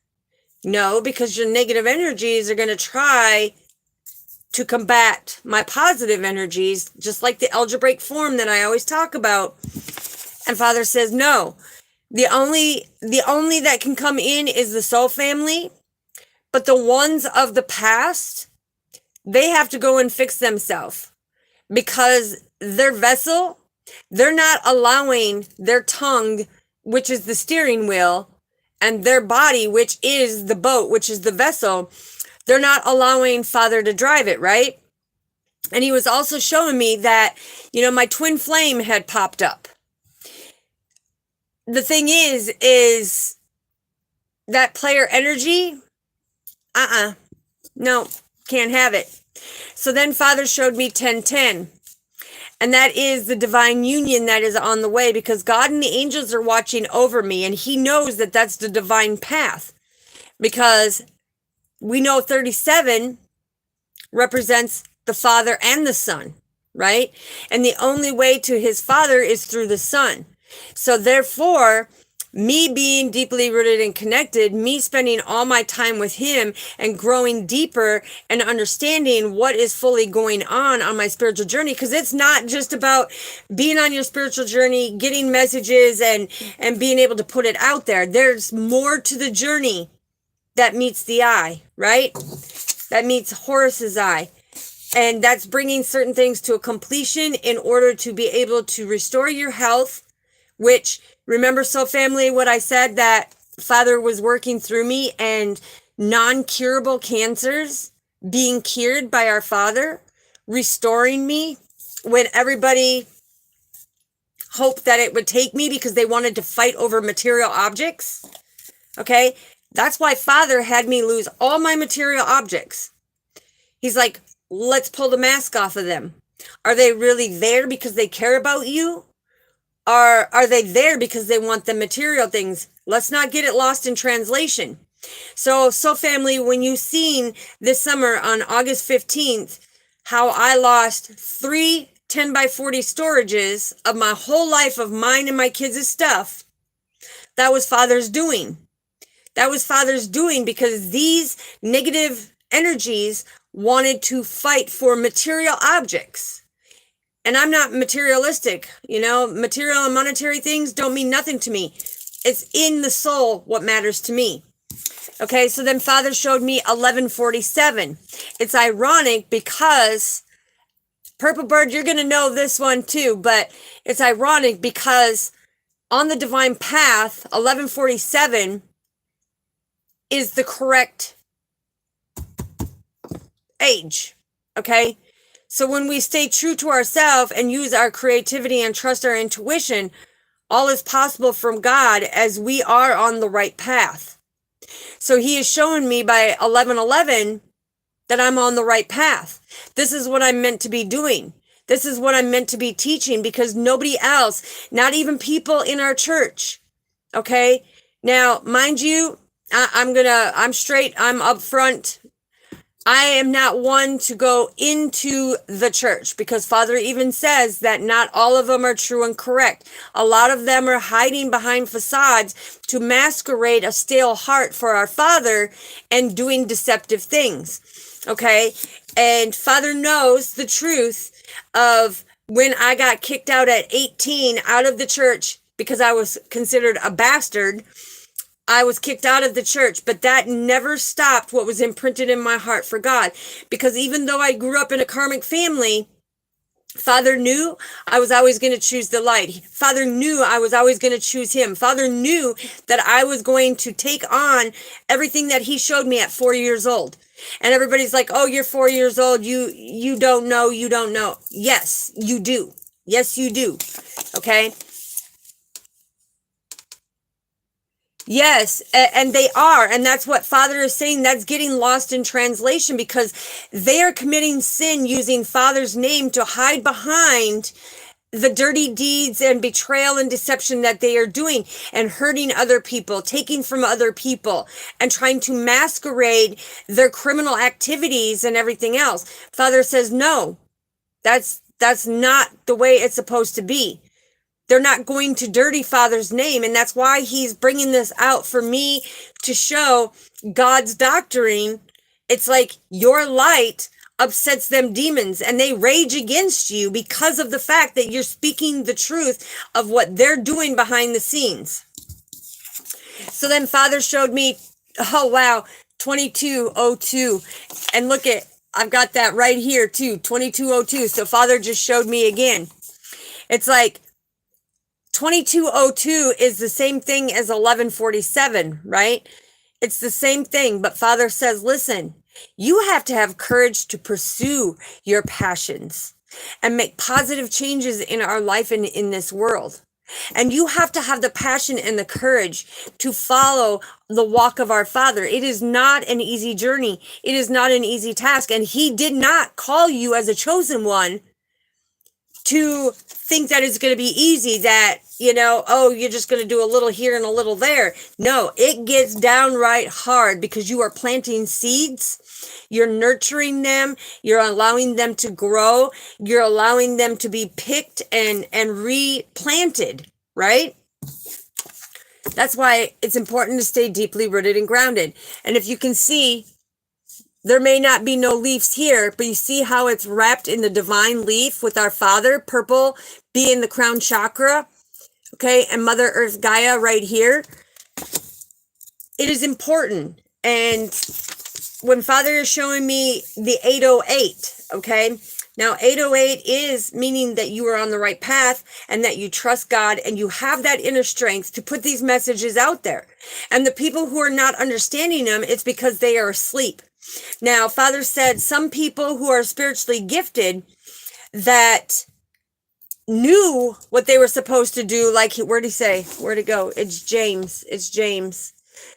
No, because your negative energies are going to try to combat my positive energies, just like the algebraic form that I always talk about. And Father says, no, the only that can come in is the soul family, but the ones of the past, they have to go and fix themselves because their vessel, they're not allowing their tongue, which is the steering wheel, and their body, which is the boat, which is the vessel, they're not allowing Father to drive it, right? And he was also showing me that, you know, my twin flame had popped up. The thing is that player energy, no, can't have it. So then Father showed me 1010. And that is the divine union that is on the way because God and the angels are watching over me. And he knows that that's the divine path because we know 37 represents the Father and the Son, right? And the only way to his Father is through the Son. So therefore, me being deeply rooted and connected, me spending all my time with him and growing deeper and understanding what is fully going on my spiritual journey. Because it's not just about being on your spiritual journey, getting messages and being able to put it out there. There's more to the journey that meets the eye, right? That meets Horus's eye. And that's bringing certain things to a completion in order to be able to restore your health, which, remember, soul family, what I said that Father was working through me and non-curable cancers being cured by our Father, restoring me when everybody hoped that it would take me because they wanted to fight over material objects. Okay? That's why Father had me lose all my material objects. He's like, let's pull the mask off of them. Are they really there because they care about you? Or are they there because they want the material things? Let's not get it lost in translation. So family, when you seen this summer on August 15th, how I lost 3 10x40 storages of my whole life of mine and my kids' stuff, that was Father's doing. That was Father's doing because these negative energies wanted to fight for material objects. And I'm not materialistic, material and monetary things don't mean nothing to me. It's in the soul what matters to me. Okay, so then Father showed me 1147. It's ironic because, Purple Bird, you're going to know this one too, but it's ironic because on the divine path, 1147 is the correct age, okay? So when we stay true to ourselves and use our creativity and trust our intuition, all is possible from God as we are on the right path. So he is showing me by 1111 that I'm on the right path. This is what I'm meant to be doing. This is what I'm meant to be teaching because nobody else, not even people in our church, okay? Now, mind you, I'm straight, I'm upfront. I am not one to go into the church because Father even says that not all of them are true and correct. A lot of them are hiding behind facades to masquerade a stale heart for our Father and doing deceptive things. Okay? And Father knows the truth of when I got kicked out at 18 out of the church because I was considered a bastard. I was kicked out of the church, but that never stopped what was imprinted in my heart for God. Because even though I grew up in a karmic family, Father knew I was always going to choose the light. Father knew I was always going to choose him. Father knew that I was going to take on everything that he showed me at 4 years old. And everybody's like, oh, you're 4 years old. You don't know. You don't know. Yes, you do. Yes, you do. Okay. Yes, and they are. And that's what Father is saying. That's getting lost in translation because they are committing sin using Father's name to hide behind the dirty deeds and betrayal and deception that they are doing and hurting other people, taking from other people and trying to masquerade their criminal activities and everything else. Father says, no, that's not the way it's supposed to be. They're not going to dirty Father's name. And that's why he's bringing this out for me to show God's doctrine. It's like your light upsets them demons and they rage against you because of the fact that you're speaking the truth of what they're doing behind the scenes. So then Father showed me, oh wow, 2202. And look at, I've got that right here too, 2202. So Father just showed me again. It's like, 2202 is the same thing as 1147, right? It's the same thing, but Father says, listen, you have to have courage to pursue your passions and make positive changes in our life and in this world. And you have to have the passion and the courage to follow the walk of our Father. It is not an easy journey. It is not an easy task. And he did not call you as a chosen one to think that it's going to be easy, that, oh, you're just going to do a little here and a little there. No, it gets downright hard because you are planting seeds. You're nurturing them. You're allowing them to grow. You're allowing them to be picked and replanted, right? That's why it's important to stay deeply rooted and grounded. And if you can see, there may not be no leaves here, but you see how it's wrapped in the divine leaf with our Father, purple being the crown chakra, okay, and Mother Earth Gaia right here. It is important. And when Father is showing me the 808, okay, now 808 is meaning that you are on the right path and that you trust God and you have that inner strength to put these messages out there. And the people who are not understanding them, it's because they are asleep. Now, Father said some people who are spiritually gifted that knew what they were supposed to do, like, where'd he say? Where'd it go? It's James. It's James.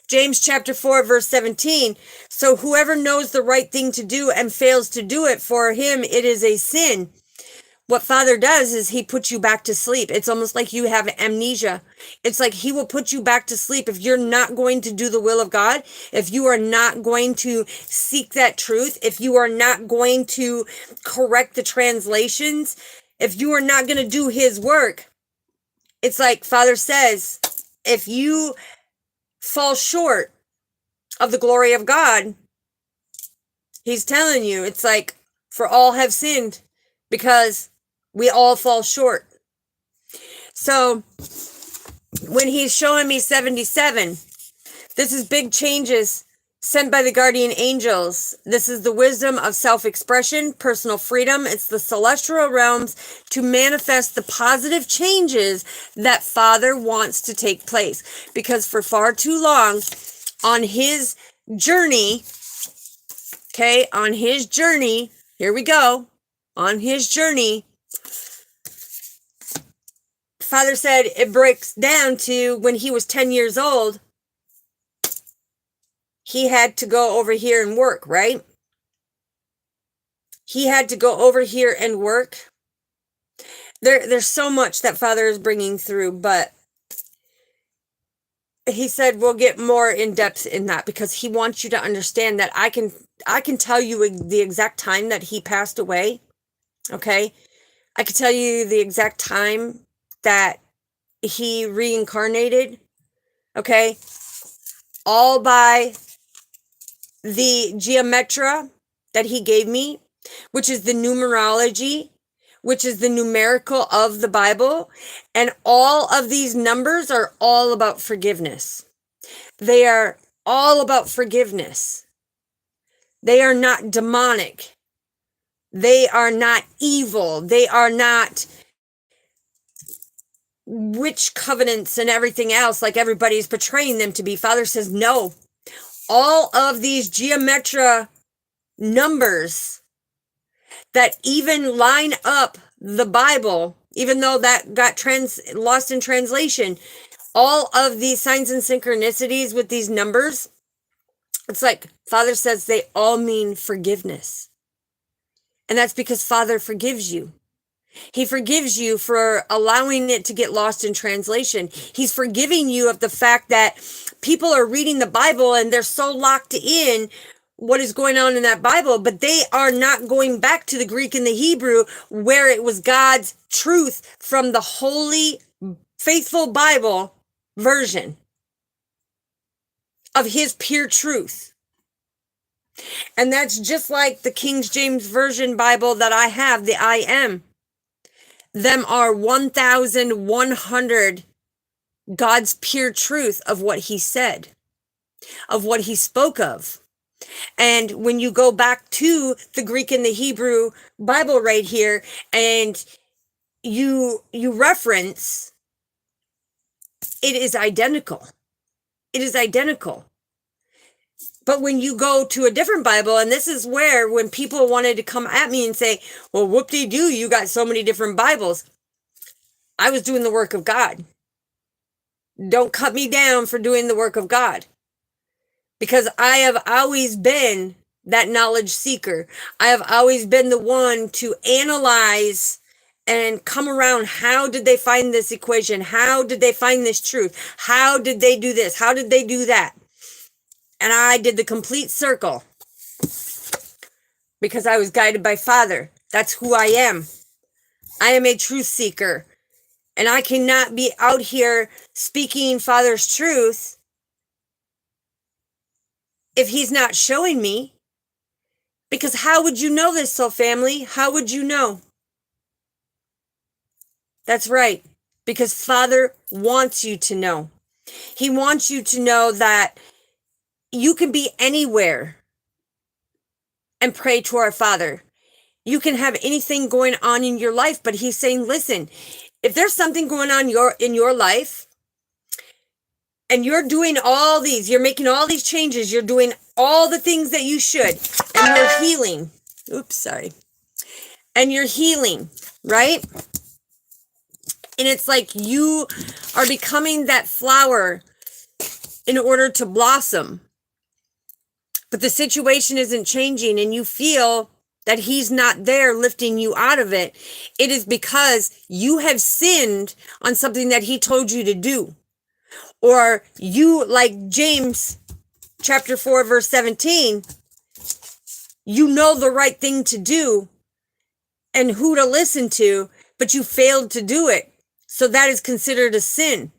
James chapter 4, verse 17. So whoever knows the right thing to do and fails to do it, for him it is a sin. What Father does is he puts you back to sleep. It's almost like you have amnesia. It's like he will put you back to sleep if you're not going to do the will of God, if you are not going to seek that truth, if you are not going to correct the translations, if you are not going to do his work. It's like Father says, if you fall short of the glory of God, he's telling you, it's like, for all have sinned, because we all fall short. So when he's showing me 77, this is big changes sent by the guardian angels. This is the wisdom of self-expression, personal freedom. It's the celestial realms to manifest the positive changes that Father wants to take place. Because for far too long on his journey, okay, on his journey, here we go, on his journey, Father said it breaks down to when he was 10 years old, he had to go over here and work, right? He had to go over here and work. There's so much that Father is bringing through, but he said we'll get more in depth in that, because he wants you to understand that I can tell you the exact time that he passed away, okay? I can tell you the exact time that he reincarnated, okay? All by the geometria that he gave me, which is the numerology, which is the numerical of the Bible. And all of these numbers are all about forgiveness. They are all about forgiveness. They are not demonic. They are not evil. They are not witch covenants and everything else like everybody's portraying them to be. Father says, no. All of these geometria numbers that even line up the Bible, even though that got lost in translation, all of these signs and synchronicities with these numbers, it's like Father says they all mean forgiveness. And that's because Father forgives you. He forgives you for allowing it to get lost in translation. He's forgiving you of the fact that people are reading the Bible and they're so locked in what is going on in that Bible, but they are not going back to the Greek and the Hebrew where it was God's truth from the holy, faithful Bible version of his pure truth. And that's just like the King James Version Bible that I have, the I Am. Them are 1,100 God's pure truth of what he said, of what he spoke of. And when you go back to the Greek and the Hebrew Bible right here, and you reference, it is identical. It is identical. But when you go to a different Bible, and this is where when people wanted to come at me and say, well, whoop-de-doo, you got so many different Bibles. I was doing the work of God. Don't cut me down for doing the work of God. Because I have always been that knowledge seeker. I have always been the one to analyze and come around. How did they find this equation? How did they find this truth? How did they do this? How did they do that? And I did the complete circle because I was guided by Father. That's who I am. I am a truth seeker. And I cannot be out here speaking Father's truth if he's not showing me. Because how would you know this, soul family? How would you know? That's right. Because Father wants you to know. He wants you to know that you can be anywhere and pray to our Father. You can have anything going on in your life, but he's saying, listen, if there's something going on in your life And you're doing all these, you're making all these changes, you're doing all the things that you should, and you're healing. Oops, sorry. And you're healing, right? And it's like you are becoming that flower in order to blossom. But the situation isn't changing, and you feel that he's not there lifting you out of it. It is because you have sinned on something that he told you to do. Or you, like James chapter 4, verse 17, you know the right thing to do and who to listen to, but you failed to do it. So that is considered a sin.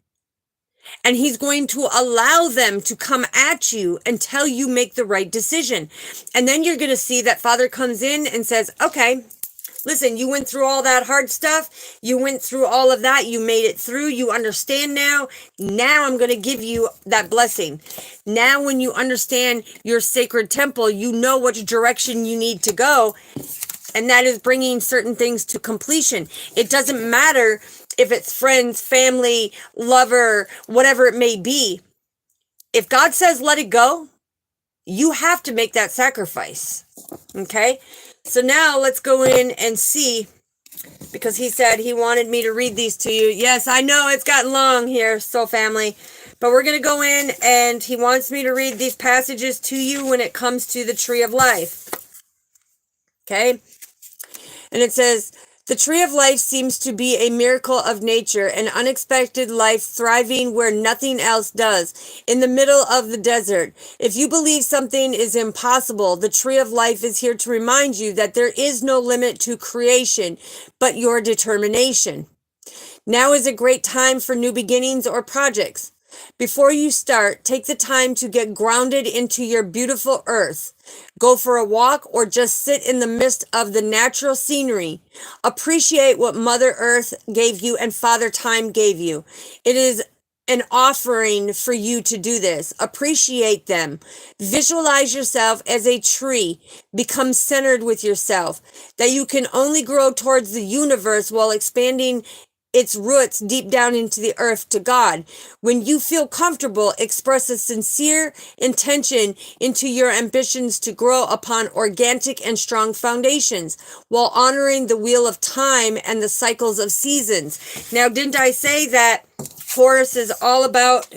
And he's going to allow them to come at you until you make the right decision. And then you're going to see that Father comes in and says, okay, listen, you went through all that hard stuff. You went through all of that. You made it through. You understand now. Now I'm going to give you that blessing. Now when you understand your sacred temple, you know which direction you need to go. And that is bringing certain things to completion. It doesn't matter if it's friends, family, lover, whatever it may be. If God says let it go, you have to make that sacrifice. Okay? So now let's go in and see, because he said he wanted me to read these to you. Yes, I know it's gotten long here, soul family, but we're going to go in and he wants me to read these passages to you when it comes to the tree of life. Okay? And it says, the tree of life seems to be a miracle of nature, an unexpected life thriving where nothing else does, in the middle of the desert. If you believe something is impossible, the tree of life is here to remind you that there is no limit to creation, but your determination. Now is a great time for new beginnings or projects. Before you start, take the time to get grounded into your beautiful earth. Go for a walk or just sit in the midst of the natural scenery. Appreciate what Mother Earth gave you and Father Time gave you. It is an offering for you to do this. Appreciate them. Visualize yourself as a tree. Become centered with yourself. That you can only grow towards the universe while expanding its roots deep down into the earth to God. When you feel comfortable, express a sincere intention into your ambitions to grow upon organic and strong foundations while honoring the wheel of time and the cycles of seasons. Now, didn't I say that Horus is all about,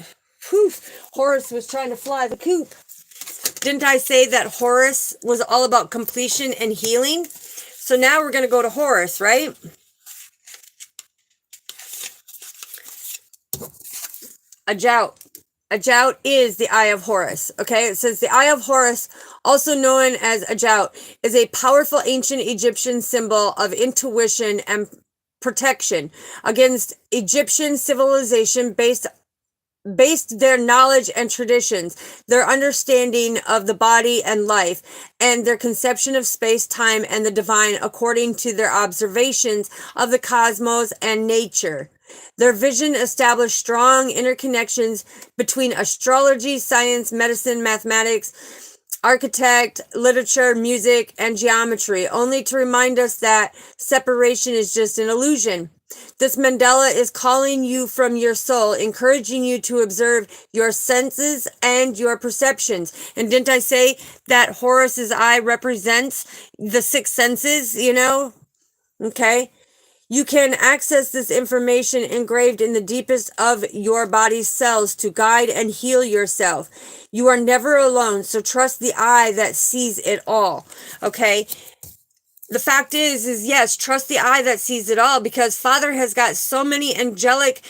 Horus was trying to fly the coop. Didn't I say that Horus was all about completion and healing? So now we're going to go to Horus, right? A jout. A jout is the eye of Horus. Okay, it says the eye of Horus, also known as a jout, is a powerful ancient Egyptian symbol of intuition and protection against Egyptian civilization based their knowledge and traditions, their understanding of the body and life, and their conception of space, time, and the divine according to their observations of the cosmos and nature. Their vision established strong interconnections between astrology, science, medicine, mathematics, architect, literature, music, and geometry, only to remind us that separation is just an illusion. This mandala is calling you from your soul, encouraging you to observe your senses and your perceptions. And didn't I say that Horus's eye represents the six senses, you know? Okay. You can access this information engraved in the deepest of your body's cells to guide and heal yourself. You are never alone, so trust the eye that sees it all. Okay? The fact is yes, trust the eye that sees it all, because Father has got so many angelic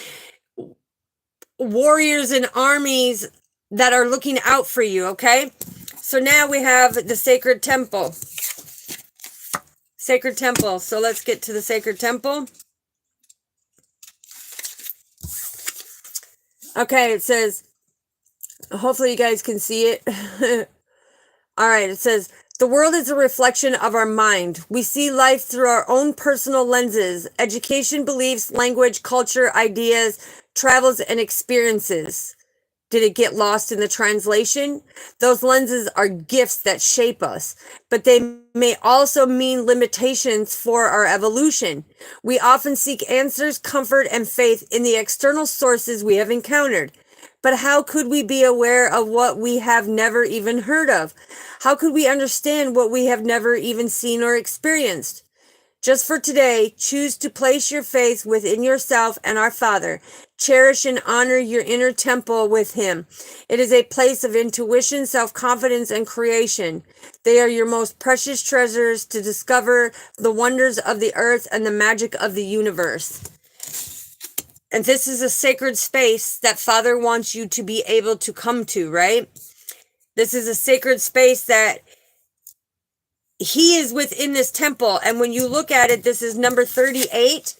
warriors and armies that are looking out for you, okay? So now we have the sacred temple. Sacred temple. So let's get to the sacred temple. Okay, it says, hopefully you guys can see it. All right, it says, the world is a reflection of our mind. We see life through our own personal lenses, education, beliefs, language, culture, ideas, travels, and experiences. Did it get lost in the translation? Those lenses are gifts that shape us, but they may also mean limitations for our evolution. We often seek answers, comfort, and faith in the external sources we have encountered. But how could we be aware of what we have never even heard of? How could we understand what we have never even seen or experienced? Just for today, choose to place your faith within yourself and our Father. Cherish and honor your inner temple with Him. It is a place of intuition, self-confidence, and creation. They are your most precious treasures to discover the wonders of the earth and the magic of the universe. And this is a sacred space that Father wants you to be able to come to, right? This is a sacred space that He is within this temple. And when you look at it, this is number 38.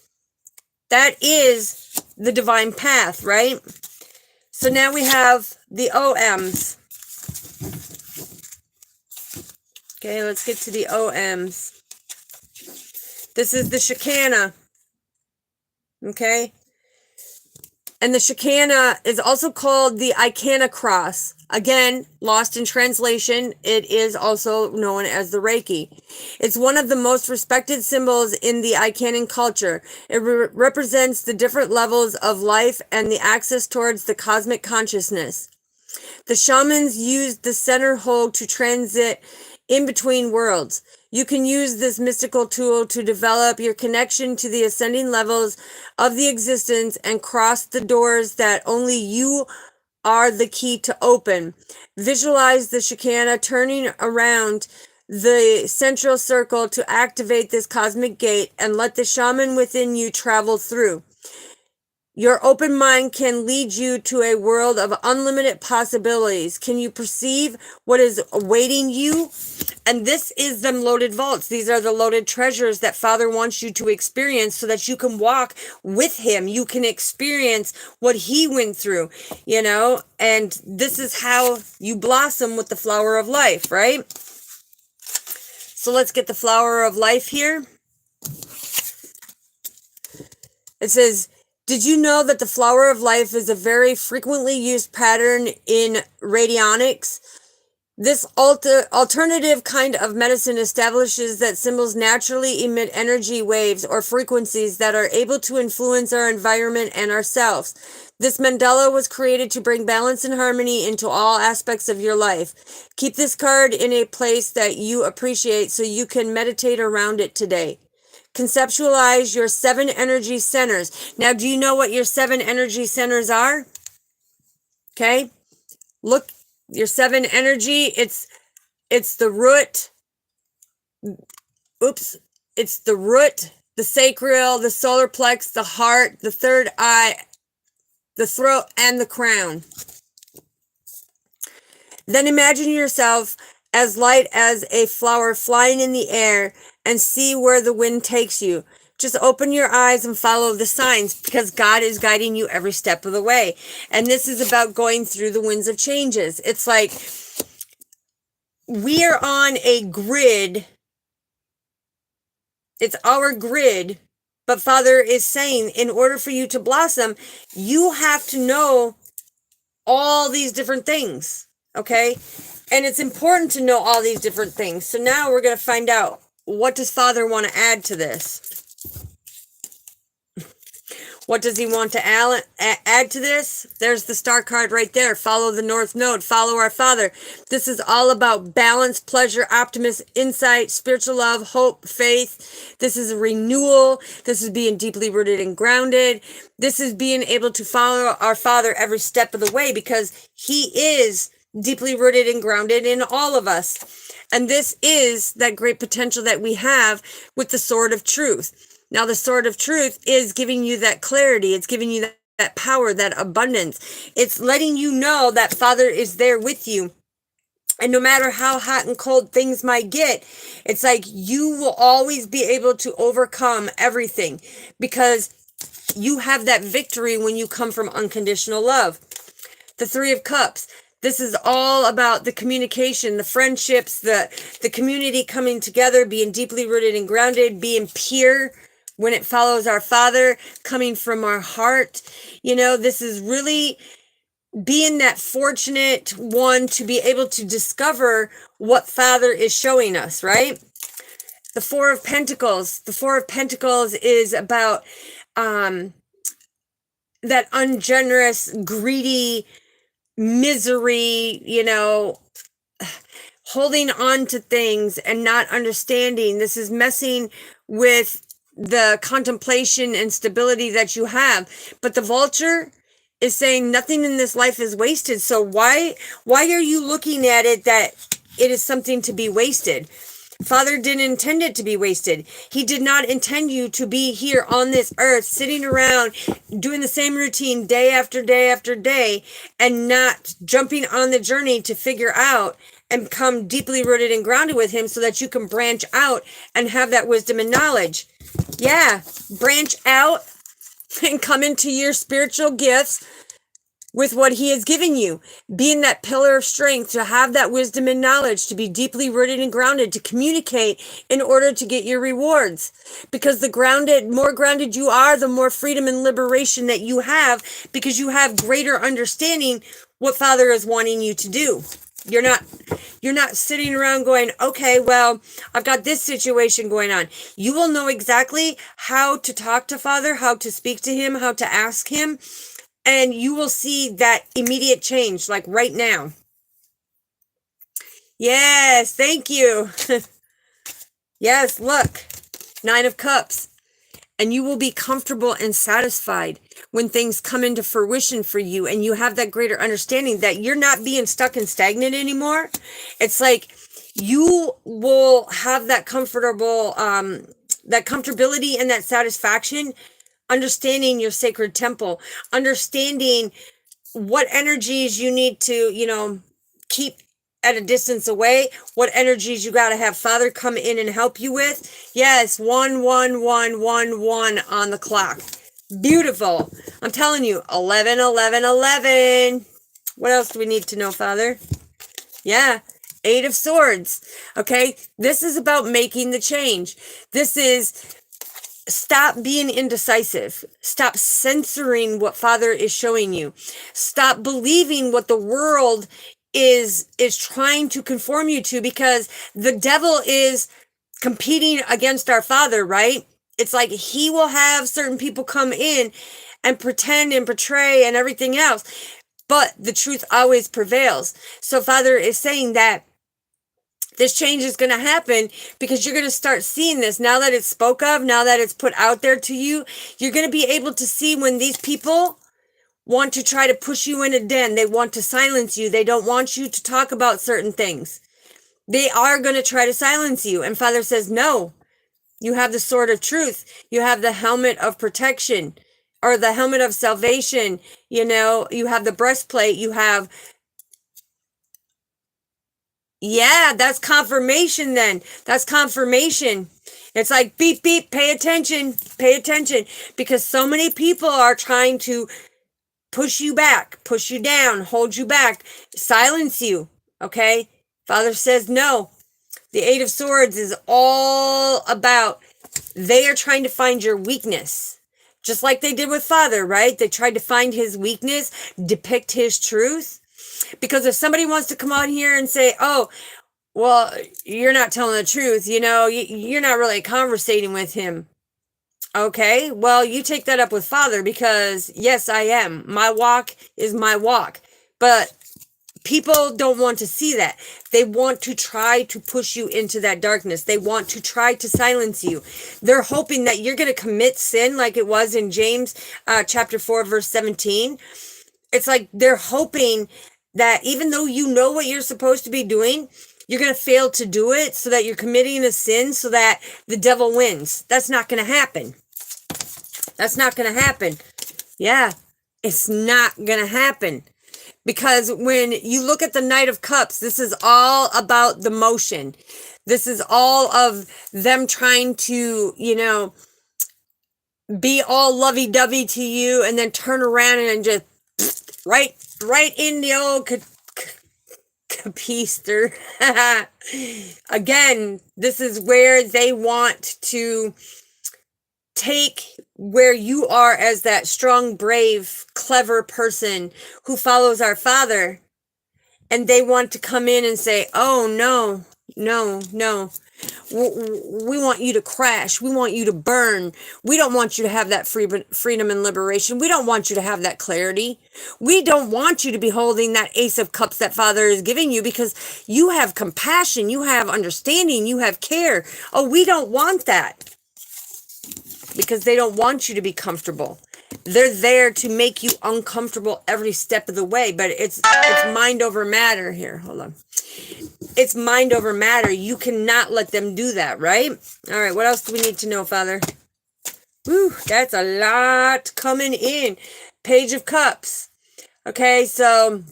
That is the divine path, right? So now we have the OMs. Okay, let's get to the OMs. This is the Shekinah. Okay? And the Shekinah is also called the Icana cross. Again, lost in translation, it is also known as the Reiki. It's one of the most respected symbols in the Icanian culture. It represents the different levels of life and the access towards the cosmic consciousness. The shamans used the center hole to transit in between worlds. You can use this mystical tool to develop your connection to the ascending levels of the existence and cross the doors that only you are the key to open. Visualize the Shekinah turning around the central circle to activate this cosmic gate and let the shaman within you travel through. Your open mind can lead you to a world of unlimited possibilities. Can you perceive what is awaiting you? And this is them loaded vaults. These are the loaded treasures that Father wants you to experience so that you can walk with Him. You can experience what He went through, you know, and this is how you blossom with the flower of life, right? So let's get the flower of life here. It says, did you know that the flower of life is a very frequently used pattern in radionics? This alternative kind of medicine establishes that symbols naturally emit energy waves or frequencies that are able to influence our environment and ourselves. This mandala was created to bring balance and harmony into all aspects of your life. Keep this card in a place that you appreciate so you can meditate around it today. Conceptualize your 7 energy centers. Now, do you know what your 7 energy centers are? Okay. Look, your 7 energy, it's the root. Oops. It's the root, the sacral, the solar plex, the heart, the third eye, the throat, and the crown. Then imagine yourself as light as a flower flying in the air and see where the wind takes you. Just open your eyes and follow the signs because God is guiding you every step of the way. And this is about going through the winds of changes. It's like we are on a grid. It's our grid. But Father is saying, in order for you to blossom, you have to know all these different things. Okay? And it's important to know all these different things. So now we're going to find out, what does Father want to add to this? What does He want to add to this? There's the star card right there. Follow the North Node. Follow our Father. This is all about balance, pleasure, optimism, insight, spiritual love, hope, faith. This is a renewal. This is being deeply rooted and grounded. This is being able to follow our Father every step of the way because He is deeply rooted and grounded in all of us. And this is that great potential that we have with the sword of truth. Now, the sword of truth is giving you that clarity. It's giving you that power, that abundance. It's letting you know that Father is there with you. And no matter how hot and cold things might get, it's like you will always be able to overcome everything because you have that victory when you come from unconditional love. The 3 of Cups. This is all about the communication, the friendships, the community coming together, being deeply rooted and grounded, being pure when it follows our Father, coming from our heart. You know, this is really being that fortunate one to be able to discover what Father is showing us, right? The 4 of Pentacles. The 4 of Pentacles is about that ungenerous, greedy misery, holding on to things and not understanding. This is messing with the contemplation and stability that you have. But the vulture is saying nothing in this life is wasted. So why are you looking at it that it is something to be wasted? Father didn't intend it to be wasted. He did not intend you to be here on this earth, sitting around, doing the same routine day after day after day, and not jumping on the journey to figure out and become deeply rooted and grounded with him so that you can branch out and have that wisdom and knowledge. Yeah, branch out and come into your spiritual gifts with what he has given you, being that pillar of strength, to have that wisdom and knowledge, to be deeply rooted and grounded, to communicate in order to get your rewards. Because the more grounded you are, the more freedom and liberation that you have, because you have greater understanding what Father is wanting you to do. You're not sitting around going, okay, well, I've got this situation going on. You will know exactly how to talk to Father, how to speak to him, how to ask him, and you will see that immediate change, like right now. Yes, thank you. Yes, look, 9 of Cups. And you will be comfortable and satisfied when things come into fruition for you, and you have that greater understanding that you're not being stuck and stagnant anymore. It's like you will have that that comfortability and that satisfaction, understanding your sacred temple, understanding what energies you need to, keep at a distance away, what energies you got to have Father come in and help you with. Yes, 1, 1, 1, 1, 1 on the clock. Beautiful. I'm telling you, 11, 11, 11. What else do we need to know, Father? Yeah, 8 of Swords. Okay, this is about making the change. This is stop being indecisive. Stop censoring what Father is showing you. Stop believing what the world is trying to conform you to, because the devil is competing against our Father, right? It's like he will have certain people come in and pretend and portray and everything else, but the truth always prevails. So Father is saying that this change is going to happen because you're going to start seeing this now that it's spoke of, now that it's put out there to you. You're going to be able to see when these people want to try to push you in a den. They want to silence you. They don't want you to talk about certain things. They are going to try to silence you. And Father says, no, you have the sword of truth. You have the helmet of protection, or the helmet of salvation. You have the breastplate. You have, yeah, that's confirmation then. That's confirmation. It's like, beep, beep, pay attention, because so many people are trying to push you back, push you down, hold you back, silence you, okay? Father says no. The 8 of Swords is all about, they are trying to find your weakness. Just like they did with Father, right? They tried to find his weakness, depict his truth. Because if somebody wants to come out here and say, oh, well, you're not telling the truth, you're not really conversating with him. Okay, well, you take that up with Father, because yes, I am. My walk is my walk. But people don't want to see that. They want to try to push you into that darkness. They want to try to silence you. They're hoping that you're going to commit sin, like it was in James chapter 4, verse 17. It's like they're hoping that even though you know what you're supposed to be doing, you're going to fail to do it, so that you're committing a sin so that the devil wins. That's not going to happen. That's not going to happen. Yeah, it's not going to happen. Because when you look at the Knight of Cups, this is all about the motion. This is all of them trying to, be all lovey-dovey to you, and then turn around and just right in the old capister. Again, this is where they want to take where you are as that strong, brave, clever person who follows our Father, and they want to come in and say, oh, no, We want you to crash. We want you to burn. We don't want you to have that freedom and liberation. We don't want you to have that clarity. We don't want you to be holding that Ace of Cups that Father is giving you, because you have compassion, you have understanding, you have care. Oh, we don't want that, because they don't want you to be comfortable. They're there to make you uncomfortable every step of the way, but it's mind over matter here. Hold on. It's mind over matter. You cannot let them do that, right? All right, what else do we need to know, Father? Whew, that's a lot coming in. Page of Cups. Okay, so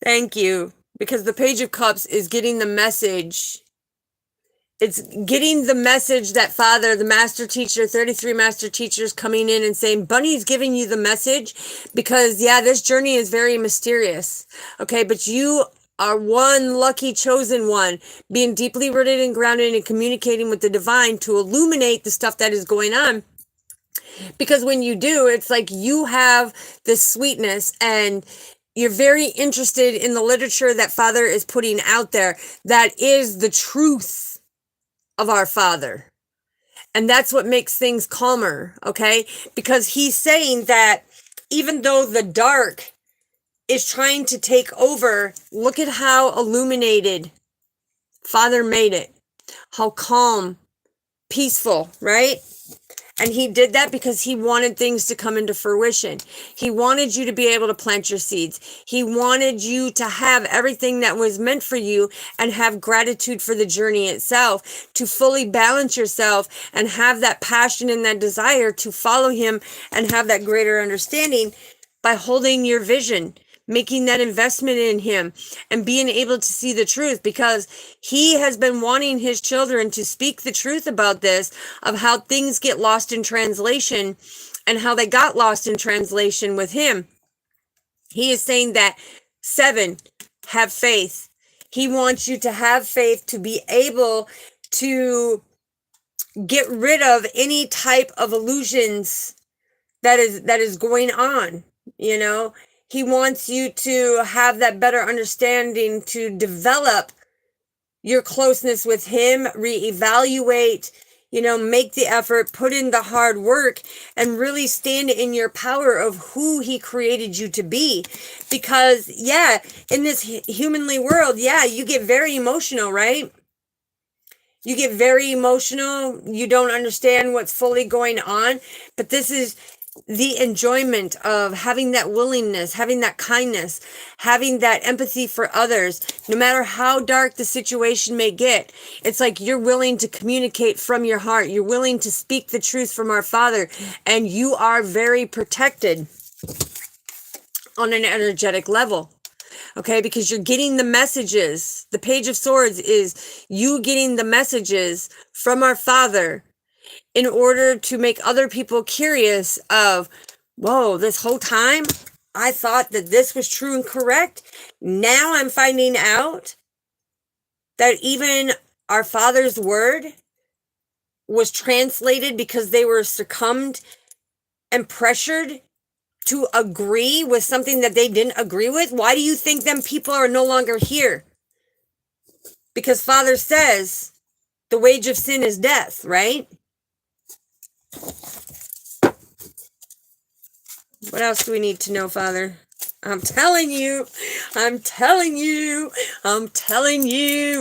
thank you, because the Page of Cups is getting the message. It's getting the message that Father, the master teacher, 33 master teachers coming in and saying, Bunny's giving you the message, because, yeah, this journey is very mysterious. Okay, but you are one lucky chosen one, being deeply rooted and grounded and communicating with the divine to illuminate the stuff that is going on. Because when you do, it's like you have this sweetness, and you're very interested in the literature that Father is putting out there that is the truth of our Father. And that's what makes things calmer, okay? Because he's saying that even though the dark is trying to take over, look at how illuminated Father made it. How calm, peaceful, right? And he did that because he wanted things to come into fruition. He wanted you to be able to plant your seeds. He wanted you to have everything that was meant for you and have gratitude for the journey itself, to fully balance yourself and have that passion and that desire to follow him and have that greater understanding by holding your vision, making that investment in him and being able to see the truth, because he has been wanting his children to speak the truth about this, of how things get lost in translation and how they got lost in translation with him. He is saying that 7, have faith. He wants you to have faith to be able to get rid of any type of illusions that is going on, you know. He wants you to have that better understanding, to develop your closeness with him, reevaluate, you know, make the effort, put in the hard work, and really stand in your power of who he created you to be. Because, yeah, in this humanly world, yeah, you get very emotional, right? You get very emotional. You don't understand what's fully going on. But this is the enjoyment of having that willingness, having that kindness, having that empathy for others. No matter how dark the situation may get, it's like you're willing to communicate from your heart. You're willing to speak the truth from our Father, and you are very protected on an energetic level. Okay, because you're getting the messages. The Page of Swords is you getting the messages from our Father in order to make other people curious of, whoa, this whole time I thought that this was true and correct. Now I'm finding out that even our Father's word was translated because they were succumbed and pressured to agree with something that they didn't agree with. Why do you think them people are no longer here? Because Father says the wage of sin is death, right? What else do we need to know, Father? I'm telling you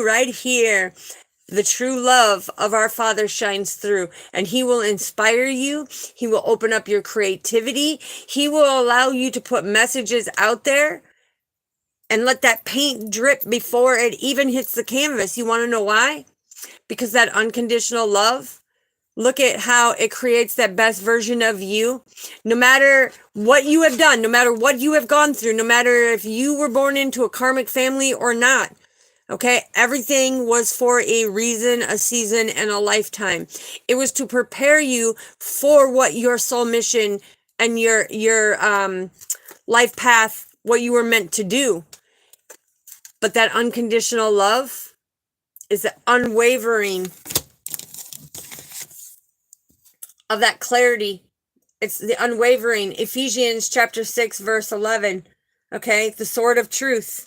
right here. The true love of our Father shines through, and he will inspire you. He will open up your creativity. He will allow you to put messages out there and let that paint drip before it even hits the canvas. You want to know why? Because that unconditional love, look at how it creates that best version of you. No matter what you have done, no matter what you have gone through, no matter if you were born into a karmic family or not, okay, everything was for a reason, a season, and a lifetime. It was to prepare you for what your soul mission and your life path, what you were meant to do. But that unconditional love is the unwavering of that clarity. It's the unwavering. Ephesians chapter 6, verse 11. Okay, the sword of truth.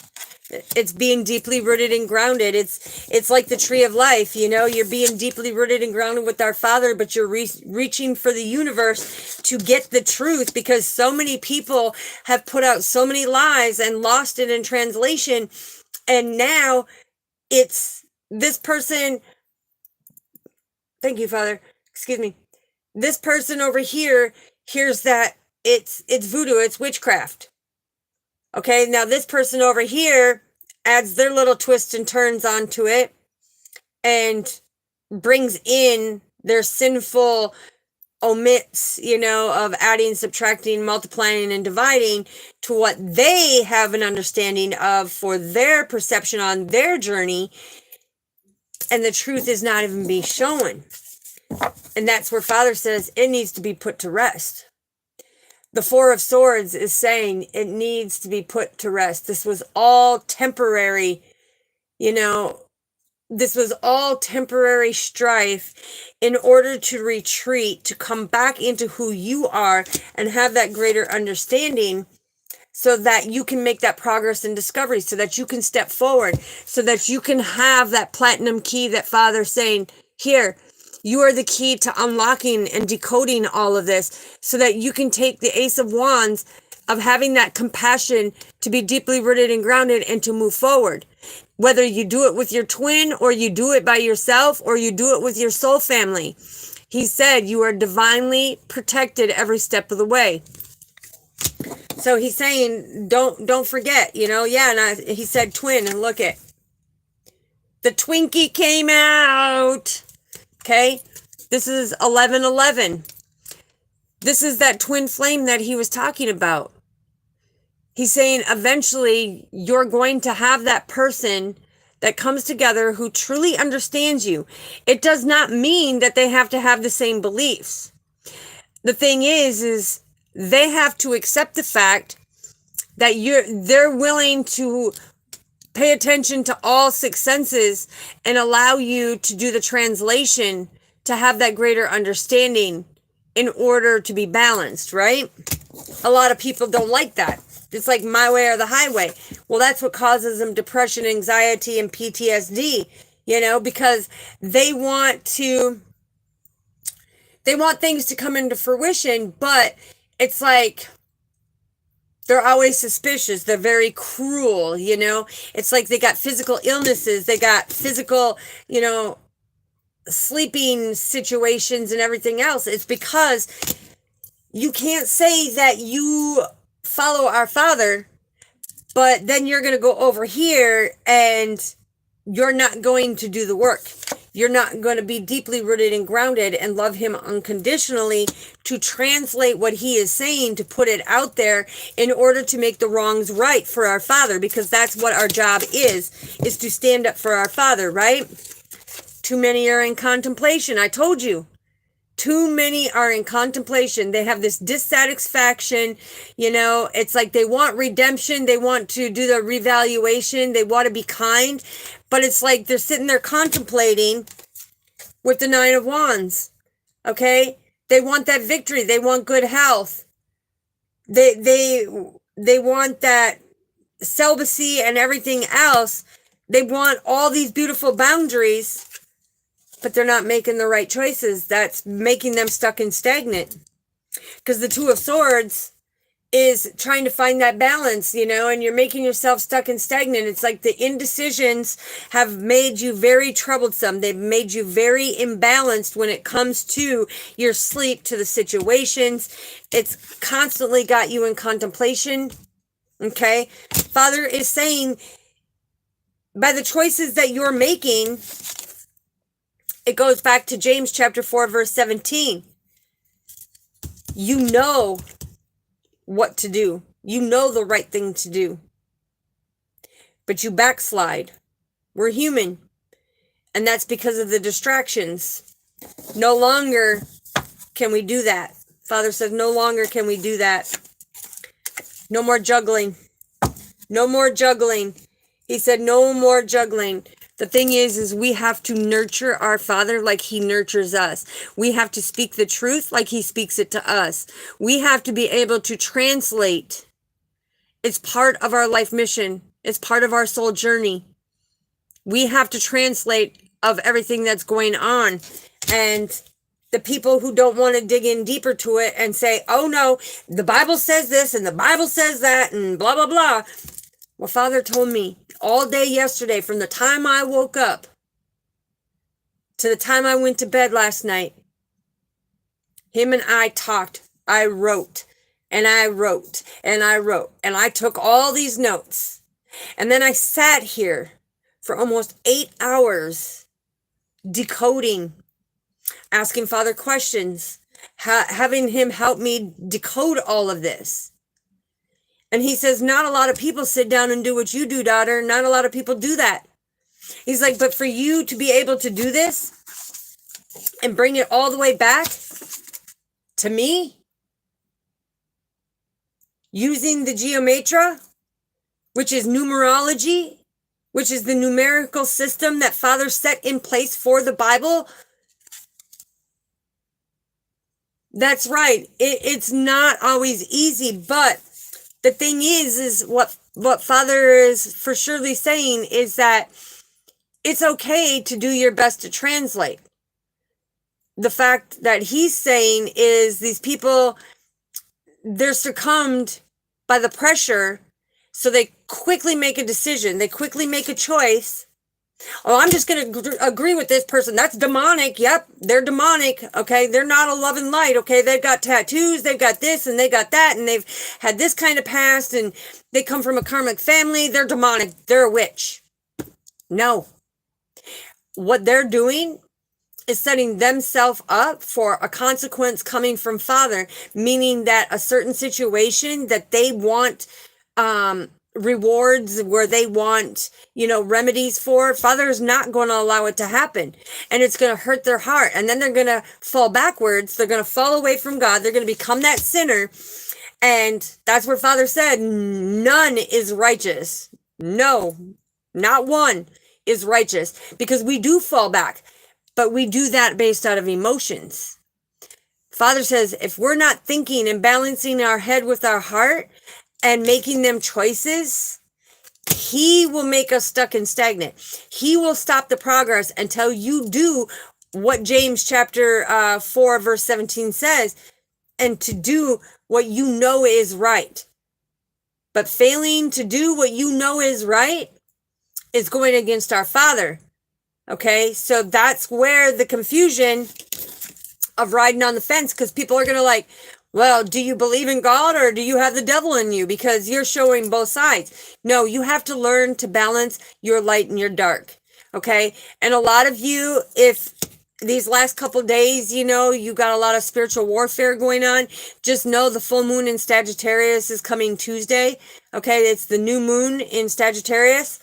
It's being deeply rooted and grounded. It's like the tree of life, you know, you're being deeply rooted and grounded with our Father, but you're reaching for the universe to get the truth, because so many people have put out so many lies and lost it in translation. And now it's this person. Thank you, Father. Excuse me. This person over here hears that it's voodoo, it's witchcraft. Okay, now this person over here adds their little twists and turns onto it and brings in their sinful omits, you know, of adding, subtracting, multiplying, and dividing to what they have an understanding of for their perception on their journey. And the truth is not even being shown. And that's where Father says it needs to be put to rest. The Four of Swords is saying it needs to be put to rest. This was all temporary, you know, this was all temporary strife in order to retreat, to come back into who you are and have that greater understanding, so that you can make that progress and discovery, so that you can step forward, so that you can have that platinum key that Father's saying, here, you are the key to unlocking and decoding all of this, so that you can take the Ace of Wands of having that compassion to be deeply rooted and grounded and to move forward. Whether you do it with your twin, or you do it by yourself, or you do it with your soul family. He said you are divinely protected every step of the way. So he's saying, don't forget, you know, yeah, and he said twin, and look it. The Twinkie came out. Okay, this is 1111. This is that twin flame that he was talking about. He's saying eventually you're going to have that person that comes together who truly understands you. It does not mean that they have to have the same beliefs. The thing is they have to accept the fact that they're willing to pay attention to all six senses and allow you to do the translation to have that greater understanding in order to be balanced, right? A lot of people don't like that. It's like my way or the highway. Well, that's what causes them depression, anxiety, and PTSD, you know, because they want things to come into fruition, but it's like they're always suspicious. They're very cruel, you know. It's like they got physical illnesses. They got physical, you know, sleeping situations and everything else. It's because you can't say that you follow our Father, but then you're going to go over here and you're not going to do the work. You're not going to be deeply rooted and grounded and love him unconditionally to translate what he is saying, to put it out there in order to make the wrongs right for our Father, because that's what our job is to stand up for our Father, right? Too many are in contemplation. I told you. Too many are in contemplation. They have this dissatisfaction, you know, it's like they want redemption. They want to do the revaluation. They want to be kind, but it's like they're sitting there contemplating with the Nine of Wands. Okay. They want that victory. They want good health. They want that celibacy and everything else. They want all these beautiful boundaries, but they're not making the right choices. That's making them stuck and stagnant. Because the Two of Swords is trying to find that balance, you know, and you're making yourself stuck and stagnant. It's like the indecisions have made you very troublesome. They've made you very imbalanced when it comes to your sleep, to the situations. It's constantly got you in contemplation. Okay? Father is saying, by the choices that you're making, it goes back to James chapter 4, verse 17. You know what to do. You know the right thing to do. But you backslide. We're human. And that's because of the distractions. No longer can we do that. Father says, no longer can we do that. No more juggling. No more juggling. He said, no more juggling. The thing is we have to nurture our Father like he nurtures us. We have to speak the truth like he speaks it to us. We have to be able to translate It's part of our life mission. It's part of our soul journey. We have to translate of everything that's going on. And the people who don't want to dig in deeper to it and say, oh no, the Bible says this and the Bible says that and blah, blah, blah. Well, Father told me all day yesterday, from the time I woke up to the time I went to bed last night, him and I talked. I wrote and I wrote and I wrote and I took all these notes. And then I sat here for almost 8 hours decoding, asking Father questions, having him help me decode all of this. And he says, not a lot of people sit down and do what you do, daughter. Not a lot of people do that. He's like, but for you to be able to do this and bring it all the way back to me, using the geometra, which is numerology, which is the numerical system that Father set in place for the Bible. That's right. It's not always easy, but the thing is what Father is for surely saying is that it's okay to do your best to translate. The fact that he's saying is these people, they're succumbed by the pressure, so they quickly make a decision. They quickly make a choice. Oh, I'm just going to agree with this person. That's demonic. Yep, they're demonic. Okay, they're not a loving light. Okay, they've got tattoos, they've got this, and they got that, and they've had this kind of past, and they come from a karmic family. They're demonic. They're a witch. No. What they're doing is setting themselves up for a consequence coming from Father, meaning that a certain situation that they want rewards, where they want, remedies for, Father is not going to allow it to happen. And it's going to hurt their heart. And then they're going to fall backwards. They're going to fall away from God. They're going to become that sinner. And that's where Father said, none is righteous. No, not one is righteous, because we do fall back. But we do that based out of emotions. Father says, if we're not thinking and balancing our head with our heart and making them choices, he will make us stuck and stagnant. He will stop the progress until you do what James chapter 4, verse 17 says, and to do what you know is right. But failing to do what you know is right is going against our Father. Okay, so that's where the confusion of riding on the fence, because people are going to well, do you believe in God or do you have the devil in you? Because you're showing both sides. No, you have to learn to balance your light and your dark. Okay, and a lot of you, if these last couple days, you got a lot of spiritual warfare going on, just know the full moon in Sagittarius is coming Tuesday. Okay, it's the new moon in Sagittarius.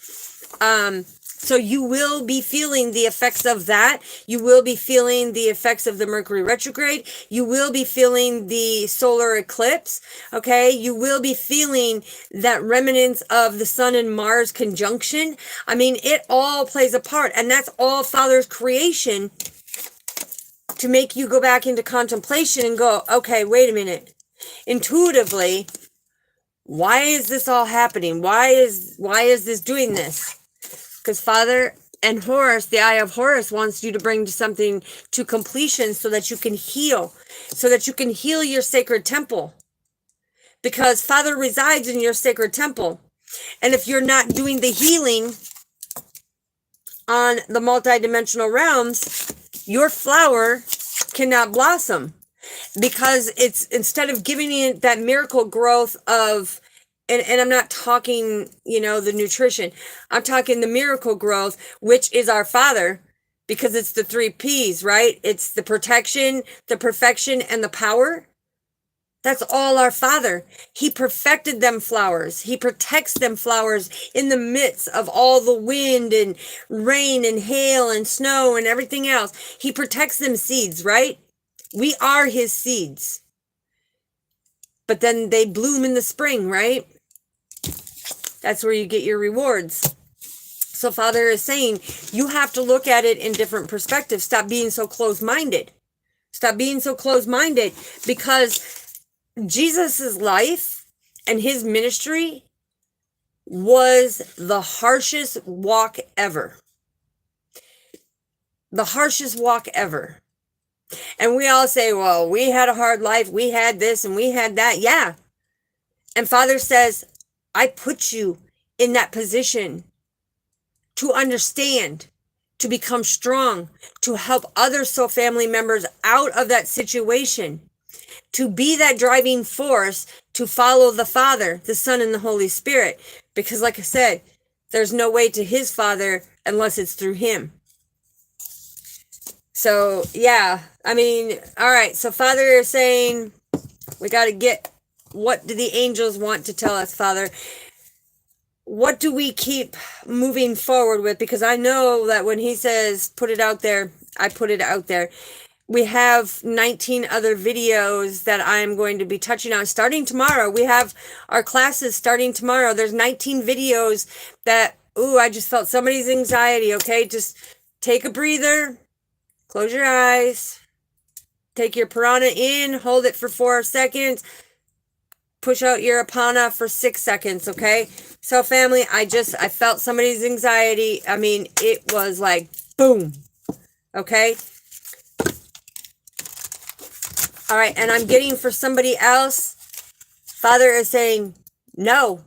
So you will be feeling the effects of that. You will be feeling the effects of the Mercury retrograde. You will be feeling the solar eclipse. Okay. You will be feeling that remnants of the Sun and Mars conjunction. I mean, it all plays a part, and that's all Father's creation to make you go back into contemplation and go, okay, wait a minute. Intuitively, why is this all happening? Why is this doing this? Because Father and Horus, the Eye of Horus, wants you to bring something to completion so that you can heal. So that you can heal your sacred temple. Because Father resides in your sacred temple. And if you're not doing the healing on the multidimensional realms, your flower cannot blossom. Because it's, instead of giving it that miracle growth of, and I'm not talking, the nutrition. I'm talking the miracle growth, which is our Father, because it's the 3 P's, right? It's the protection, the perfection, and the power. That's all our Father. He perfected them flowers. He protects them flowers in the midst of all the wind and rain and hail and snow and everything else. He protects them seeds, right? We are his seeds. But then they bloom in the spring, right? That's where you get your rewards. So Father is saying, you have to look at it in different perspectives. Stop being so closed-minded. Stop being so closed-minded, because Jesus's life and his ministry was the harshest walk ever. The harshest walk ever. And we all say, well, we had a hard life. We had this and we had that. Yeah. And Father says, I put you in that position to understand, to become strong, to help other soul family members out of that situation, to be that driving force, to follow the Father, the Son, and the Holy Spirit. Because like I said, there's no way to his Father unless it's through him. So, yeah, I mean, all right. So Father is saying, we got to get, what do the angels want to tell us, Father? What do we keep moving forward with? Because I know that when he says, put it out there, I put it out there. We have 19 other videos that I'm going to be touching on starting tomorrow. We have our classes starting tomorrow. There's 19 videos that, ooh, I just felt somebody's anxiety, okay? Just take a breather, close your eyes, take your prana in, hold it for 4 seconds, push out your apana for 6 seconds, okay? So family, I felt somebody's anxiety. I mean, it was like, boom, okay? All right, and I'm getting for somebody else, Father is saying, no,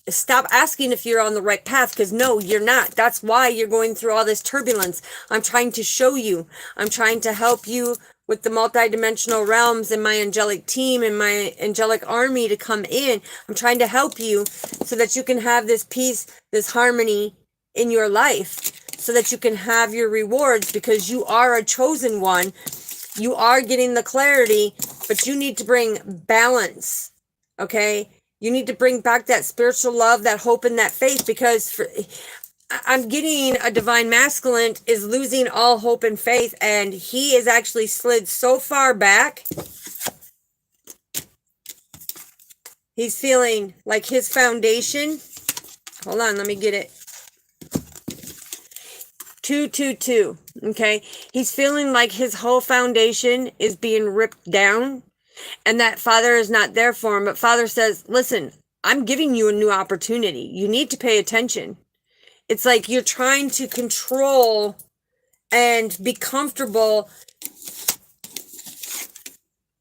stop asking if you're on the right path, because no, you're not. That's why you're going through all this turbulence. I'm trying to show you. I'm trying to help you with the multidimensional realms and my angelic team and my angelic army to come in. I'm trying to help you so that you can have this peace, this harmony in your life, so that you can have your rewards, because you are a chosen one. You are getting the clarity, but you need to bring balance, okay? You need to bring back that spiritual love, that hope, and that faith, because I'm getting a divine masculine is losing all hope and faith, and he is actually slid so far back. He's feeling like his foundation. Hold on, let me get it. 222, okay? He's feeling like his whole foundation is being ripped down, and that Father is not there for him. But Father says, listen, I'm giving you a new opportunity. You need to pay attention. It's like you're trying to control and be comfortable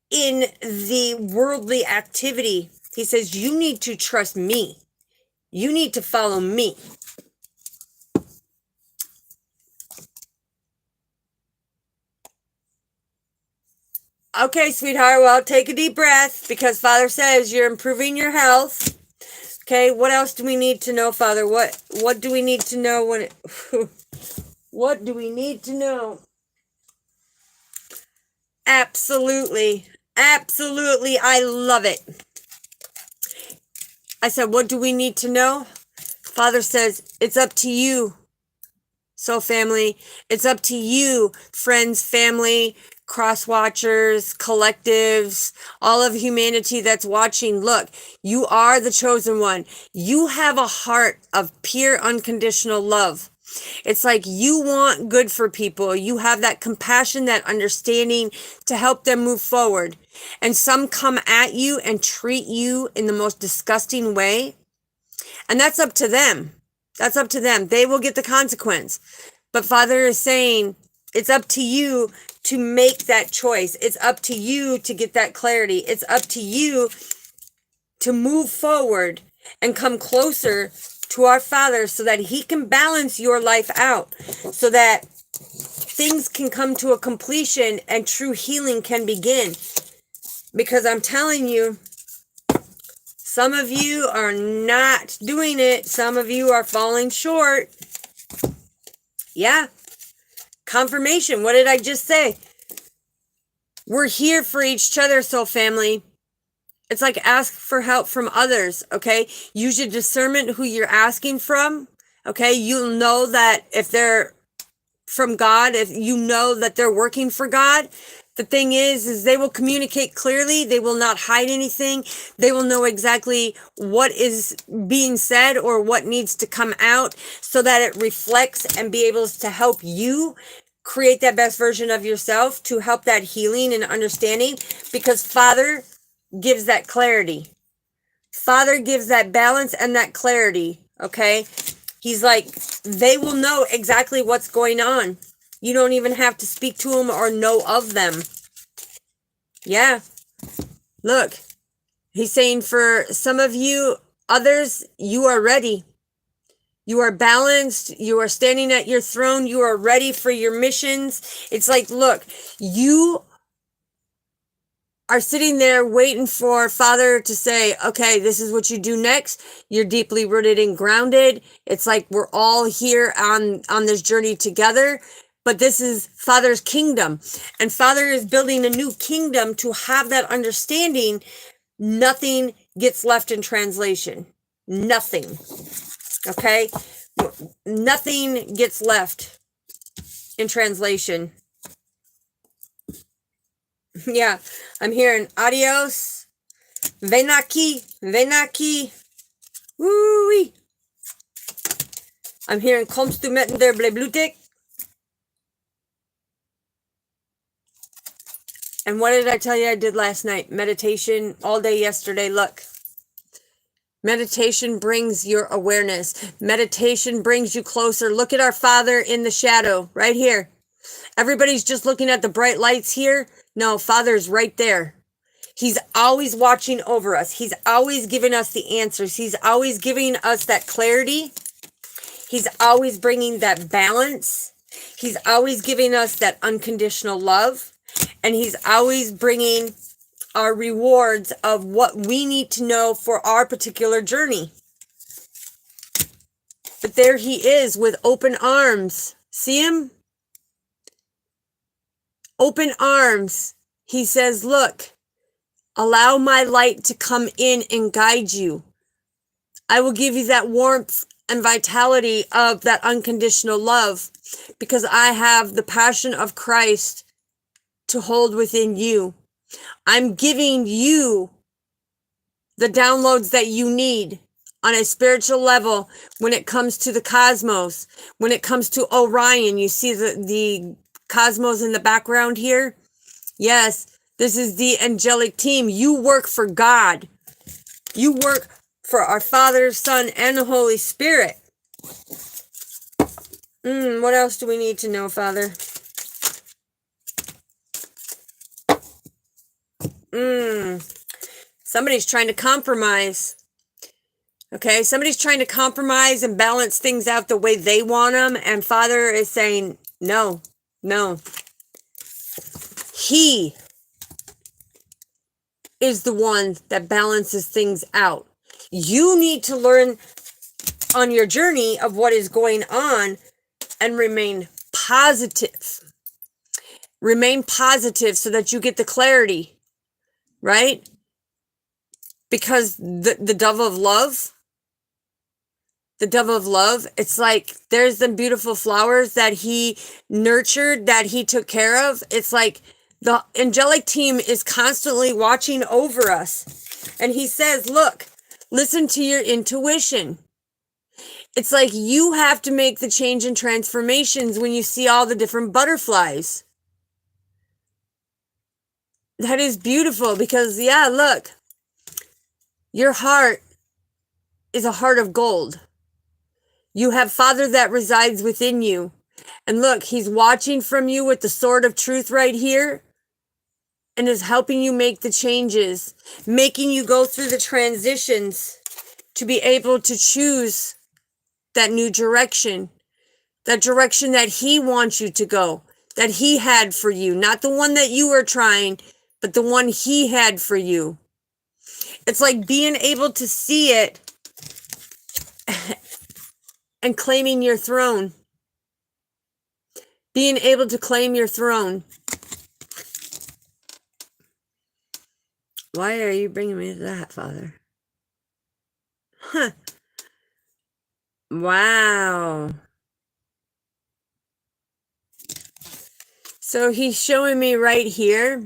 in the worldly activity. He says, you need to trust me. You need to follow me. Okay, sweetheart, well, take a deep breath, because Father says you're improving your health. Okay, what else do we need to know, Father? What do we need to know when it... What do we need to know? Absolutely. Absolutely, I love it. I said, what do we need to know? Father says, it's up to you. So family, it's up to you, friends, family, cross watchers, collectives, all of humanity that's watching. Look, you are the chosen one. You have a heart of pure unconditional love. It's like you want good for people. You have that compassion, that understanding to help them move forward. And some come at you and treat you in the most disgusting way. And that's up to them. That's up to them. They will get the consequence. But Father is saying, it's up to you to make that choice. It's up to you to get that clarity. It's up to you to move forward and come closer to our Father, so that he can balance your life out, so that things can come to a completion and true healing can begin. Because I'm telling you, some of you are not doing it. Some of you are falling short. Yeah. Confirmation. What did I just say? We're here for each other, soul family. It's like ask for help from others, okay? Use your discernment who you're asking from, okay? You'll know that if they're from God, if you know that they're working for God. The thing is they will communicate clearly. They will not hide anything. They will know exactly what is being said or what needs to come out, so that it reflects and be able to help you create that best version of yourself, to help that healing and understanding, because Father gives that clarity. Father gives that balance and that clarity, okay? He's like, they will know exactly what's going on. You don't even have to speak to them or know of them. Yeah. Look, he's saying for some of you, others, you are ready. You are balanced. You are standing at your throne. You are ready for your missions. It's like, look, you are sitting there waiting for Father to say, okay, this is what you do next. You're deeply rooted and grounded. It's like we're all here on this journey together. But this is Father's kingdom. And Father is building a new kingdom to have that understanding. Nothing gets left in translation. Nothing. Okay? Nothing gets left in translation. Yeah, I'm hearing adios, ven aquí, woo-wee. I'm hearing kommst du mit der Bleblutik. And what did I tell you I did last night? Meditation all day yesterday. Look, meditation brings your awareness. Meditation brings you closer. Look at our Father in the shadow right here. Everybody's just looking at the bright lights here. No, Father's right there. He's always watching over us. He's always giving us the answers. He's always giving us that clarity. He's always bringing that balance. He's always giving us that unconditional love. And he's always bringing our rewards of what we need to know for our particular journey. But there he is with open arms. See him? Open arms. He says, look, allow my light to come in and guide you. I will give you that warmth and vitality of that unconditional love because I have the passion of Christ to hold within you. I'm giving you the downloads that you need on a spiritual level when it comes to the cosmos, when it comes to Orion. You see the cosmos in the background here? Yes, this is the angelic team. You work for God. You work for our Father, Son, and the Holy Spirit. What else do we need to know, Father? Somebody's trying to compromise. Okay, somebody's trying to compromise and balance things out the way they want them. And Father is saying, no, no. He is the one that balances things out. You need to learn on your journey of what is going on and remain positive. Remain positive so that you get the clarity, right? Because the dove of love, it's like there's the beautiful flowers that he nurtured, that he took care of. It's like the angelic team is constantly watching over us. And he says, look, listen to your intuition. It's like you have to make the change and transformations when you see all the different butterflies. That is beautiful because, yeah, look, your heart is a heart of gold. You have Father that resides within you. And look, he's watching from you with the sword of truth right here and is helping you make the changes, making you go through the transitions to be able to choose that new direction, that direction that he wants you to go, that he had for you, not the one that you were trying, but the one he had for you. It's like being able to see it and claiming your throne. Being able to claim your throne. Why are you bringing me to that, Father? Huh. Wow. So he's showing me right here.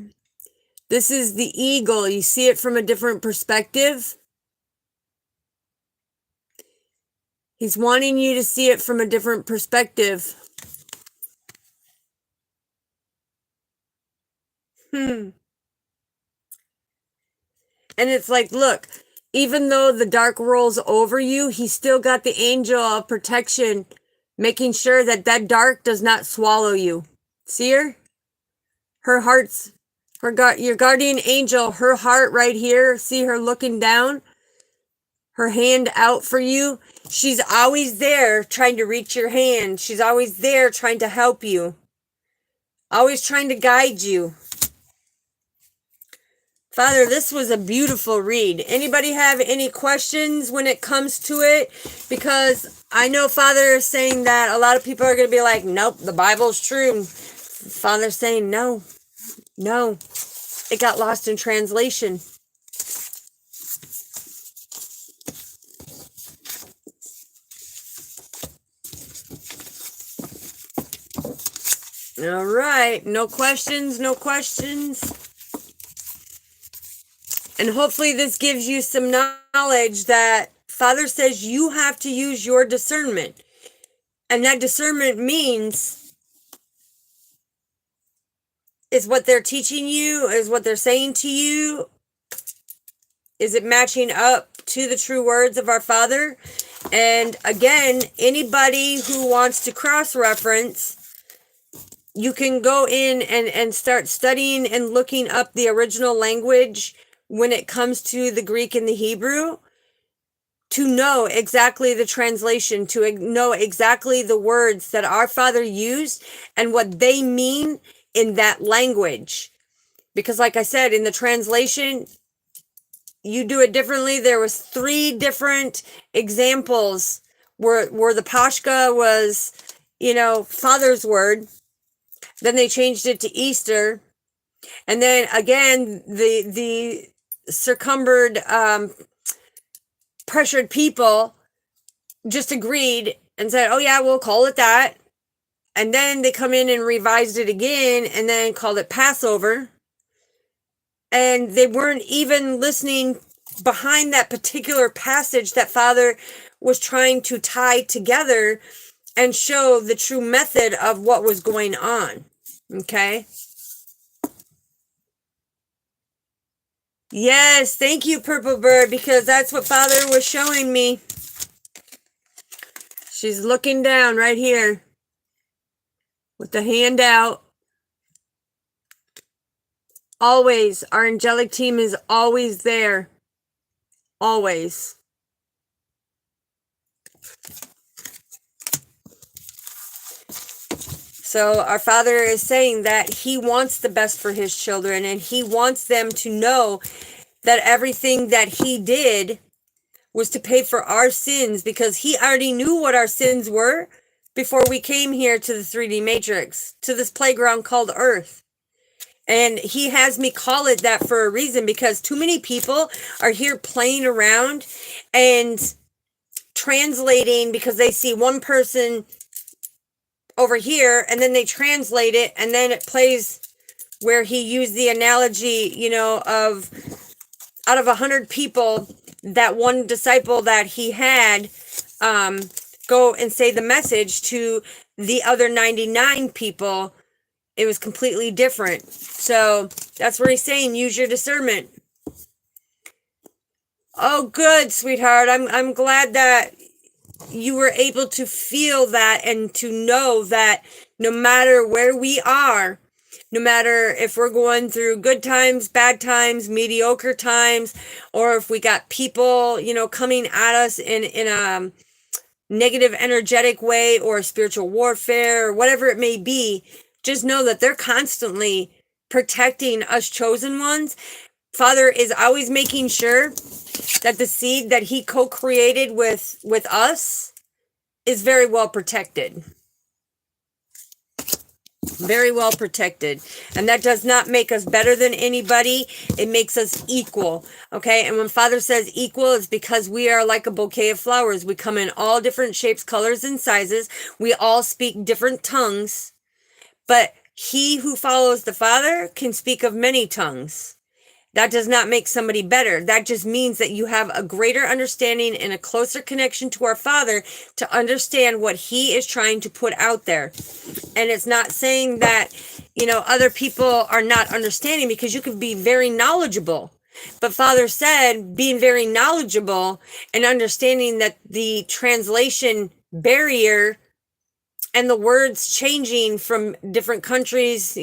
This is the eagle. You see it from a different perspective. He's wanting you to see it from a different perspective. And it's like, look, even though the dark rolls over you, he's still got the angel of protection, making sure that that dark does not swallow you. See her? Her heart's, your guardian angel, her heart right here, see her looking down, her hand out for you. She's always there trying to reach your hand. She's always there trying to help you, always trying to guide you. Father, this was a beautiful read. Anybody have any questions when it comes to it? Because I know Father is saying that a lot of people are going to be like, nope, the Bible's true. Father's saying, no, it got lost in translation. All right, no questions. And hopefully this gives you some knowledge that Father says you have to use your discernment. And that discernment means is what they're teaching you, is what they're saying to you. Is it matching up to the true words of our Father? And again, anybody who wants to cross-reference, you can go in and start studying and looking up the original language when it comes to the Greek and the Hebrew, to know exactly the translation, to know exactly the words that our Father used and what they mean in that language. Because like I said, in the translation, you do it differently. There was 3 different examples where the Pashka was, Father's word. Then they changed it to Easter. And then again, the circumbered, pressured people just agreed and said, oh yeah, we'll call it that. And then they come in and revised it again and then called it Passover. And they weren't even listening behind that particular passage that Father was trying to tie together and show the true method of what was going on. Okay? Yes, thank you, Purple Bird, because that's what Father was showing me. She's looking down right here with the hand out. Always, our angelic team is always there. Always. So our Father is saying that he wants the best for his children, and he wants them to know that everything that he did was to pay for our sins, because he already knew what our sins were before we came here to the 3D matrix, to this playground called Earth. And he has me call it that for a reason, because too many people are here playing around and translating because they see one person over here and then they translate it and then it plays where he used the analogy, of out of 100 people, that one disciple that he had go and say the message to the other 99 people. It was completely different. So that's where he's saying, use your discernment. Oh, good, sweetheart. I'm glad that you were able to feel that and to know that no matter where we are, no matter if we're going through good times, bad times, mediocre times, or if we got people, coming at us in a negative energetic way or spiritual warfare or whatever it may be, just know that they're constantly protecting us chosen ones. Father is always making sure that the seed that he co-created with us is very well protected. Very well protected. And that does not make us better than anybody. It makes us equal. Okay? And when Father says equal, it's because we are like a bouquet of flowers. We come in all different shapes, colors, and sizes. We all speak different tongues. But he who follows the Father can speak of many tongues. That does not make somebody better. That just means that you have a greater understanding and a closer connection to our Father to understand what he is trying to put out there. And it's not saying that, other people are not understanding, because you can be very knowledgeable. But Father said, being very knowledgeable and understanding that the translation barrier and the words changing from different countries,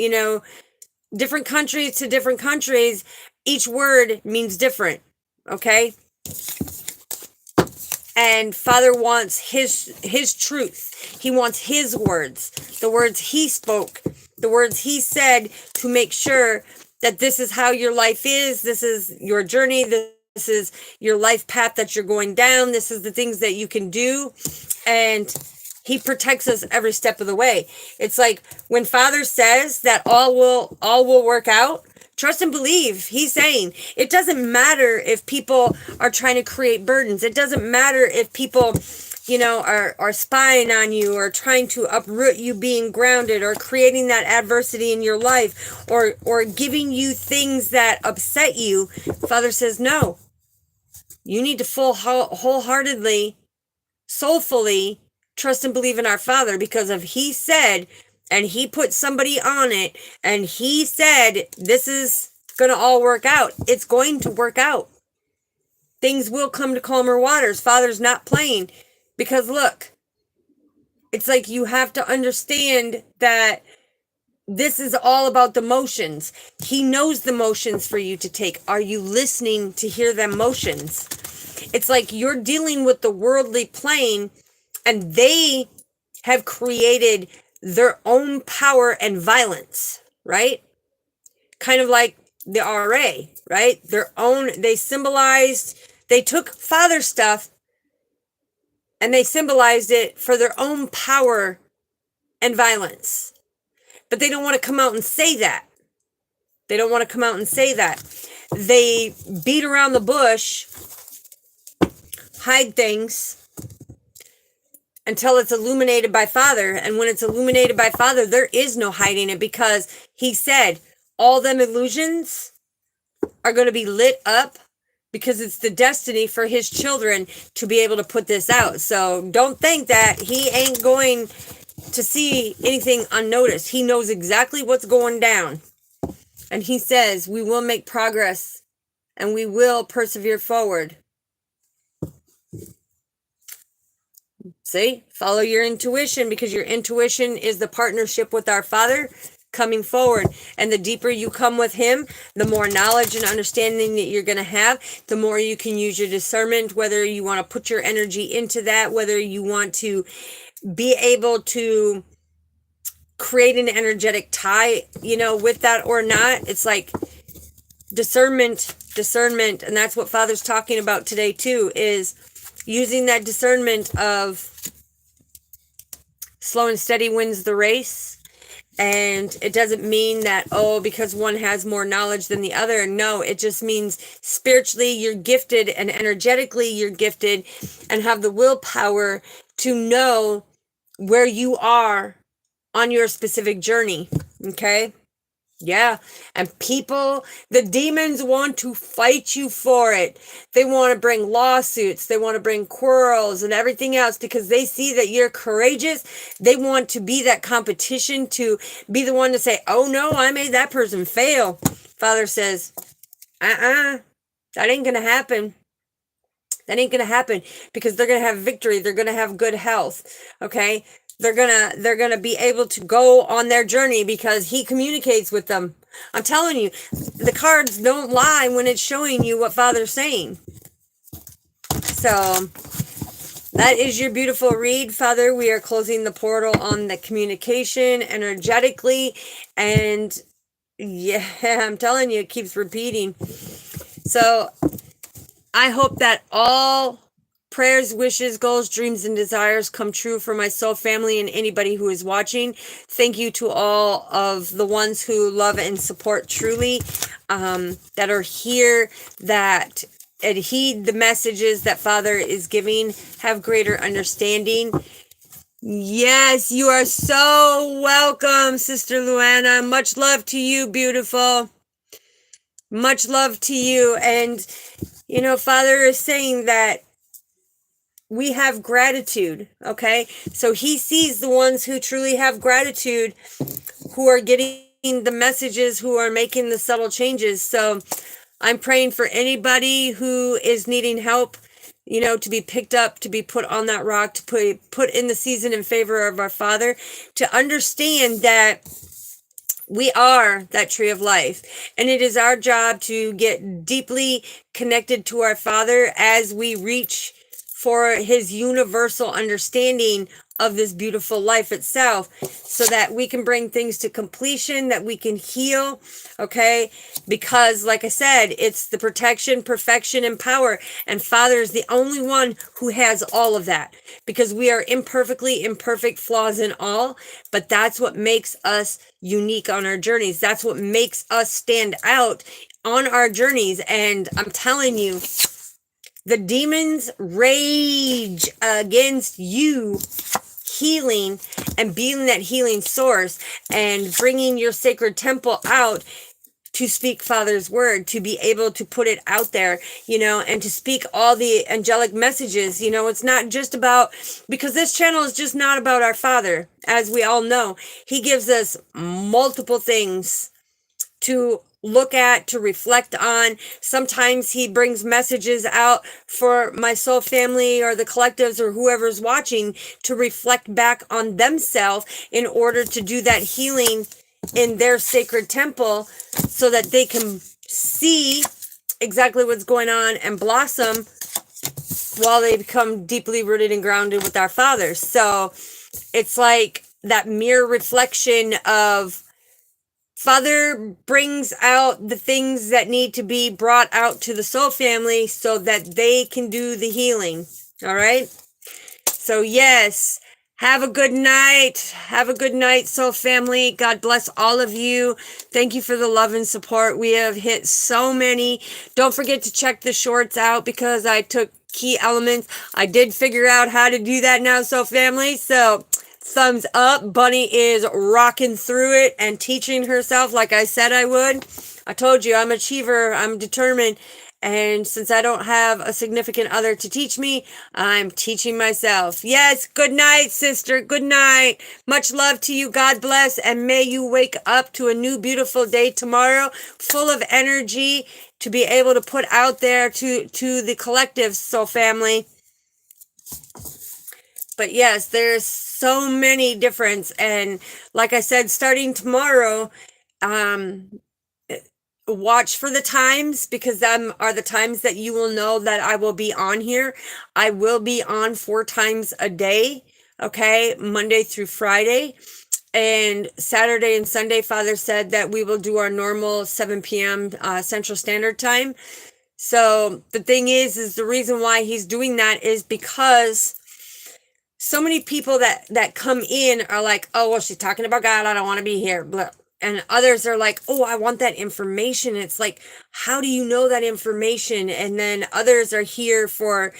different countries to different countries, each word means different. Okay? And Father wants his truth. He wants his words, the words he spoke, the words he said, to make sure that this is how your life is, this is your journey, this is your life path that you're going down, this is the things that you can do. And he protects us every step of the way. It's like when Father says that all will work out, trust and believe. He's saying it doesn't matter if people are trying to create burdens. It doesn't matter if people, are spying on you or trying to uproot you being grounded or creating that adversity in your life or giving you things that upset you. Father says, no, you need to wholeheartedly, soulfully trust and believe in our Father, because if he said, and he put somebody on it, and he said, this is going to all work out, it's going to work out. Things will come to calmer waters. Father's not playing, because look, it's like you have to understand that this is all about the motions. He knows the motions for you to take. Are you listening to hear them motions? It's like you're dealing with the worldly plane, and they have created their own power and violence, right? Kind of like the RA, right? They took Father stuff and they symbolized it for their own power and violence. But they don't want to come out and say that. They beat around the bush, hide things, until it's illuminated by Father. And when it's illuminated by Father, there is no hiding it, because he said all them illusions are going to be lit up, because it's the destiny for his children to be able to put this out. So don't think that he ain't going to see anything unnoticed. He knows exactly what's going down. And he says we will make progress and we will persevere forward. See, follow your intuition, because your intuition is the partnership with our Father coming forward. And the deeper you come with him, the more knowledge and understanding that you're going to have, the more you can use your discernment, whether you want to put your energy into that, whether you want to be able to create an energetic tie, with that or not. It's like discernment. And that's what Father's talking about today too, is using that discernment of slow and steady wins the race. And it doesn't mean that, because one has more knowledge than the other. No, it just means spiritually you're gifted and energetically you're gifted and have the willpower to know where you are on your specific journey. Okay? Yeah. And people, the demons want to fight you for it. They want to bring lawsuits. They want to bring quarrels and everything else, because they see that you're courageous. They want to be that competition, to be the one to say, oh no, I made that person fail. Father says, that ain't going to happen. That ain't going to happen, because they're going to have victory. They're going to have good health. Okay? They're gonna be able to go on their journey, because he communicates with them. I'm telling you, the cards don't lie when it's showing you what Father's saying. So that is your beautiful read, Father. We are closing the portal on the communication energetically, and yeah, I'm telling you, it keeps repeating. So I hope that all prayers, wishes, goals, dreams, and desires come true for my soul family and anybody who is watching. Thank you to all of the ones who love and support truly, that are here, that heed the messages that Father is giving, have greater understanding. Yes, you are so welcome, Sister Luana. Much love to you, beautiful. Much love to you. And, Father is saying that we have gratitude, okay? So he sees the ones who truly have gratitude, who are getting the messages, who are making the subtle changes. So I'm praying for anybody who is needing help, to be picked up, to be put on that rock, to put in the season in favor of our Father, to understand that we are that tree of life. And it is our job to get deeply connected to our Father as we reach for his universal understanding of this beautiful life itself, so that we can bring things to completion, that we can heal, okay? Because like I said, it's the protection, perfection, and power. And Father is the only one who has all of that, because we are imperfectly imperfect, flaws in all, but that's what makes us unique on our journeys. That's what makes us stand out on our journeys. And I'm telling you, the demons rage against you healing and being that healing source and bringing your sacred temple out to speak Father's word, to be able to put it out there, and to speak all the angelic messages. It's not just about, because this channel is just not about our Father. As we all know, he gives us multiple things to look at, to reflect on. Sometimes he brings messages out for my soul family or the collectives or whoever's watching to reflect back on themselves in order to do that healing in their sacred temple, so that they can see exactly what's going on and blossom while they become deeply rooted and grounded with our Father. So it's like that mirror reflection of Father brings out the things that need to be brought out to the soul family so that they can do the healing. All right. So yes, have a good night. Have a good night, soul family. God bless all of you. Thank you for the love and support. We have hit so many. Don't forget to check the shorts out, because I took key elements. I did figure out how to do that now, soul family. So thumbs up. Bunny is rocking through it and teaching herself like I said I would. I told you, I'm an achiever. I'm determined. And since I don't have a significant other to teach me, I'm teaching myself. Yes, good night, sister. Good night. Much love to you. God bless. And may you wake up to a new beautiful day tomorrow, full of energy to be able to put out there to the collective soul family. But yes, there's so many difference. And like I said, starting tomorrow, watch for the times, because them are the times that you will know that I will be on here. I will be on 4 times a day, okay, Monday through Friday. And Saturday and Sunday, Father said that we will do our normal 7 p.m. Central Standard Time. So the thing is the reason why he's doing that is because so many people that come in are like, oh, well, she's talking about God, I don't want to be here. Blah. And others are like, oh, I want that information. It's like, how do you know that information? And then others are here for,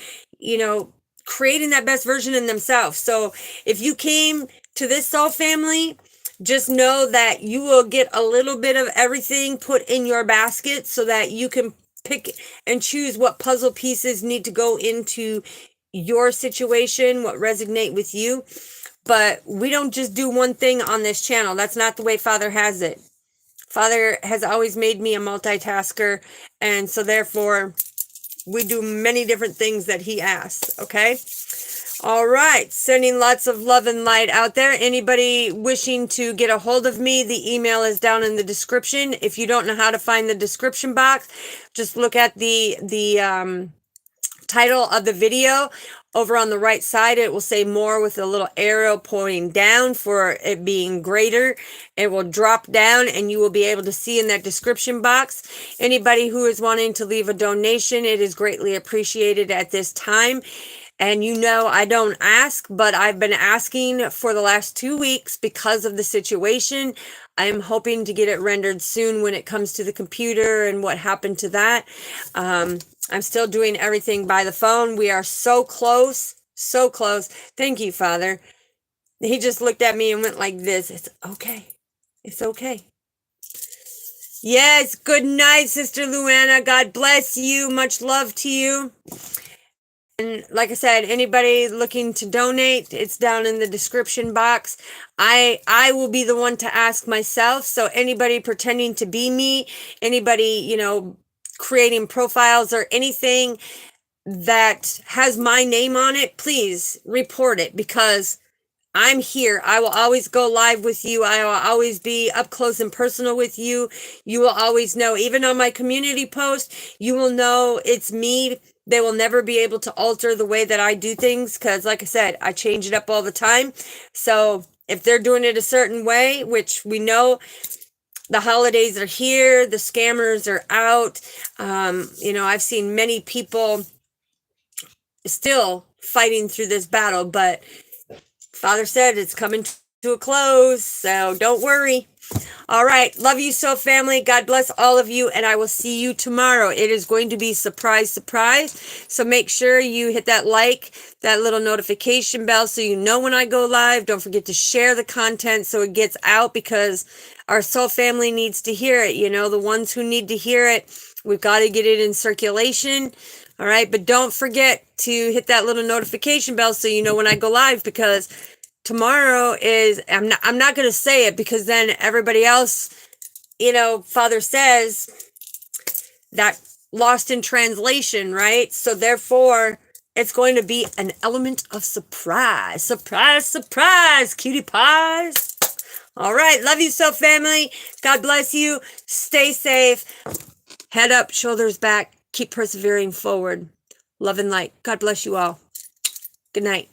creating that best version in themselves. So if you came to this soul family, just know that you will get a little bit of everything put in your basket so that you can pick and choose what puzzle pieces need to go into your situation, what resonate with you. But we don't just do one thing on this channel. That's not the way Father has it. Father has always made me a multitasker, and so therefore we do many different things that he asks, okay? All right, sending lots of love and light out there. Anybody wishing to get a hold of me, the email is down in the description. If you don't know how to find the description box, just look at the title of the video. Over on the right side, it will say more with a little arrow pointing down for it being greater. It will drop down and you will be able to see in that description box. Anybody who is wanting to leave a donation, it is greatly appreciated at this time. And I don't ask, but I've been asking for the last 2 weeks because of the situation. I'm hoping to get it rendered soon when it comes to the computer and what happened to that. I'm still doing everything by the phone. We are so close, so close. Thank you, Father. He just looked at me and went like this. It's okay. It's okay. Yes, good night, Sister Luana. God bless you. Much love to you. And like I said, anybody looking to donate, it's down in the description box. I will be the one to ask myself. So anybody pretending to be me, anybody, creating profiles or anything that has my name on it, please report it, because I'm here. I will always go live with you. I will always be up close and personal with you. You will always know, even on my community post, you will know it's me. They will never be able to alter the way that I do things, because like I said, I change it up all the time. So if they're doing it a certain way, which we know the holidays are here, the scammers are out. I've seen many people still fighting through this battle, but Father said it's coming to a close, so don't worry. All right. Love you so, family. God bless all of you, and I will see you tomorrow. It is going to be surprise, surprise. So make sure you hit that like, that little notification bell so you know when I go live. Don't forget to share the content so it gets out, because our soul family needs to hear it. The ones who need to hear it, we've got to get it in circulation. All right. But don't forget to hit that little notification bell so you know when I go live, because tomorrow is, I'm not going to say it, because then everybody else, Father says that lost in translation, right? So therefore, it's going to be an element of surprise. Surprise, surprise, cutie pies. All right. Love you so, family. God bless you. Stay safe. Head up, shoulders back. Keep persevering forward. Love and light. God bless you all. Good night.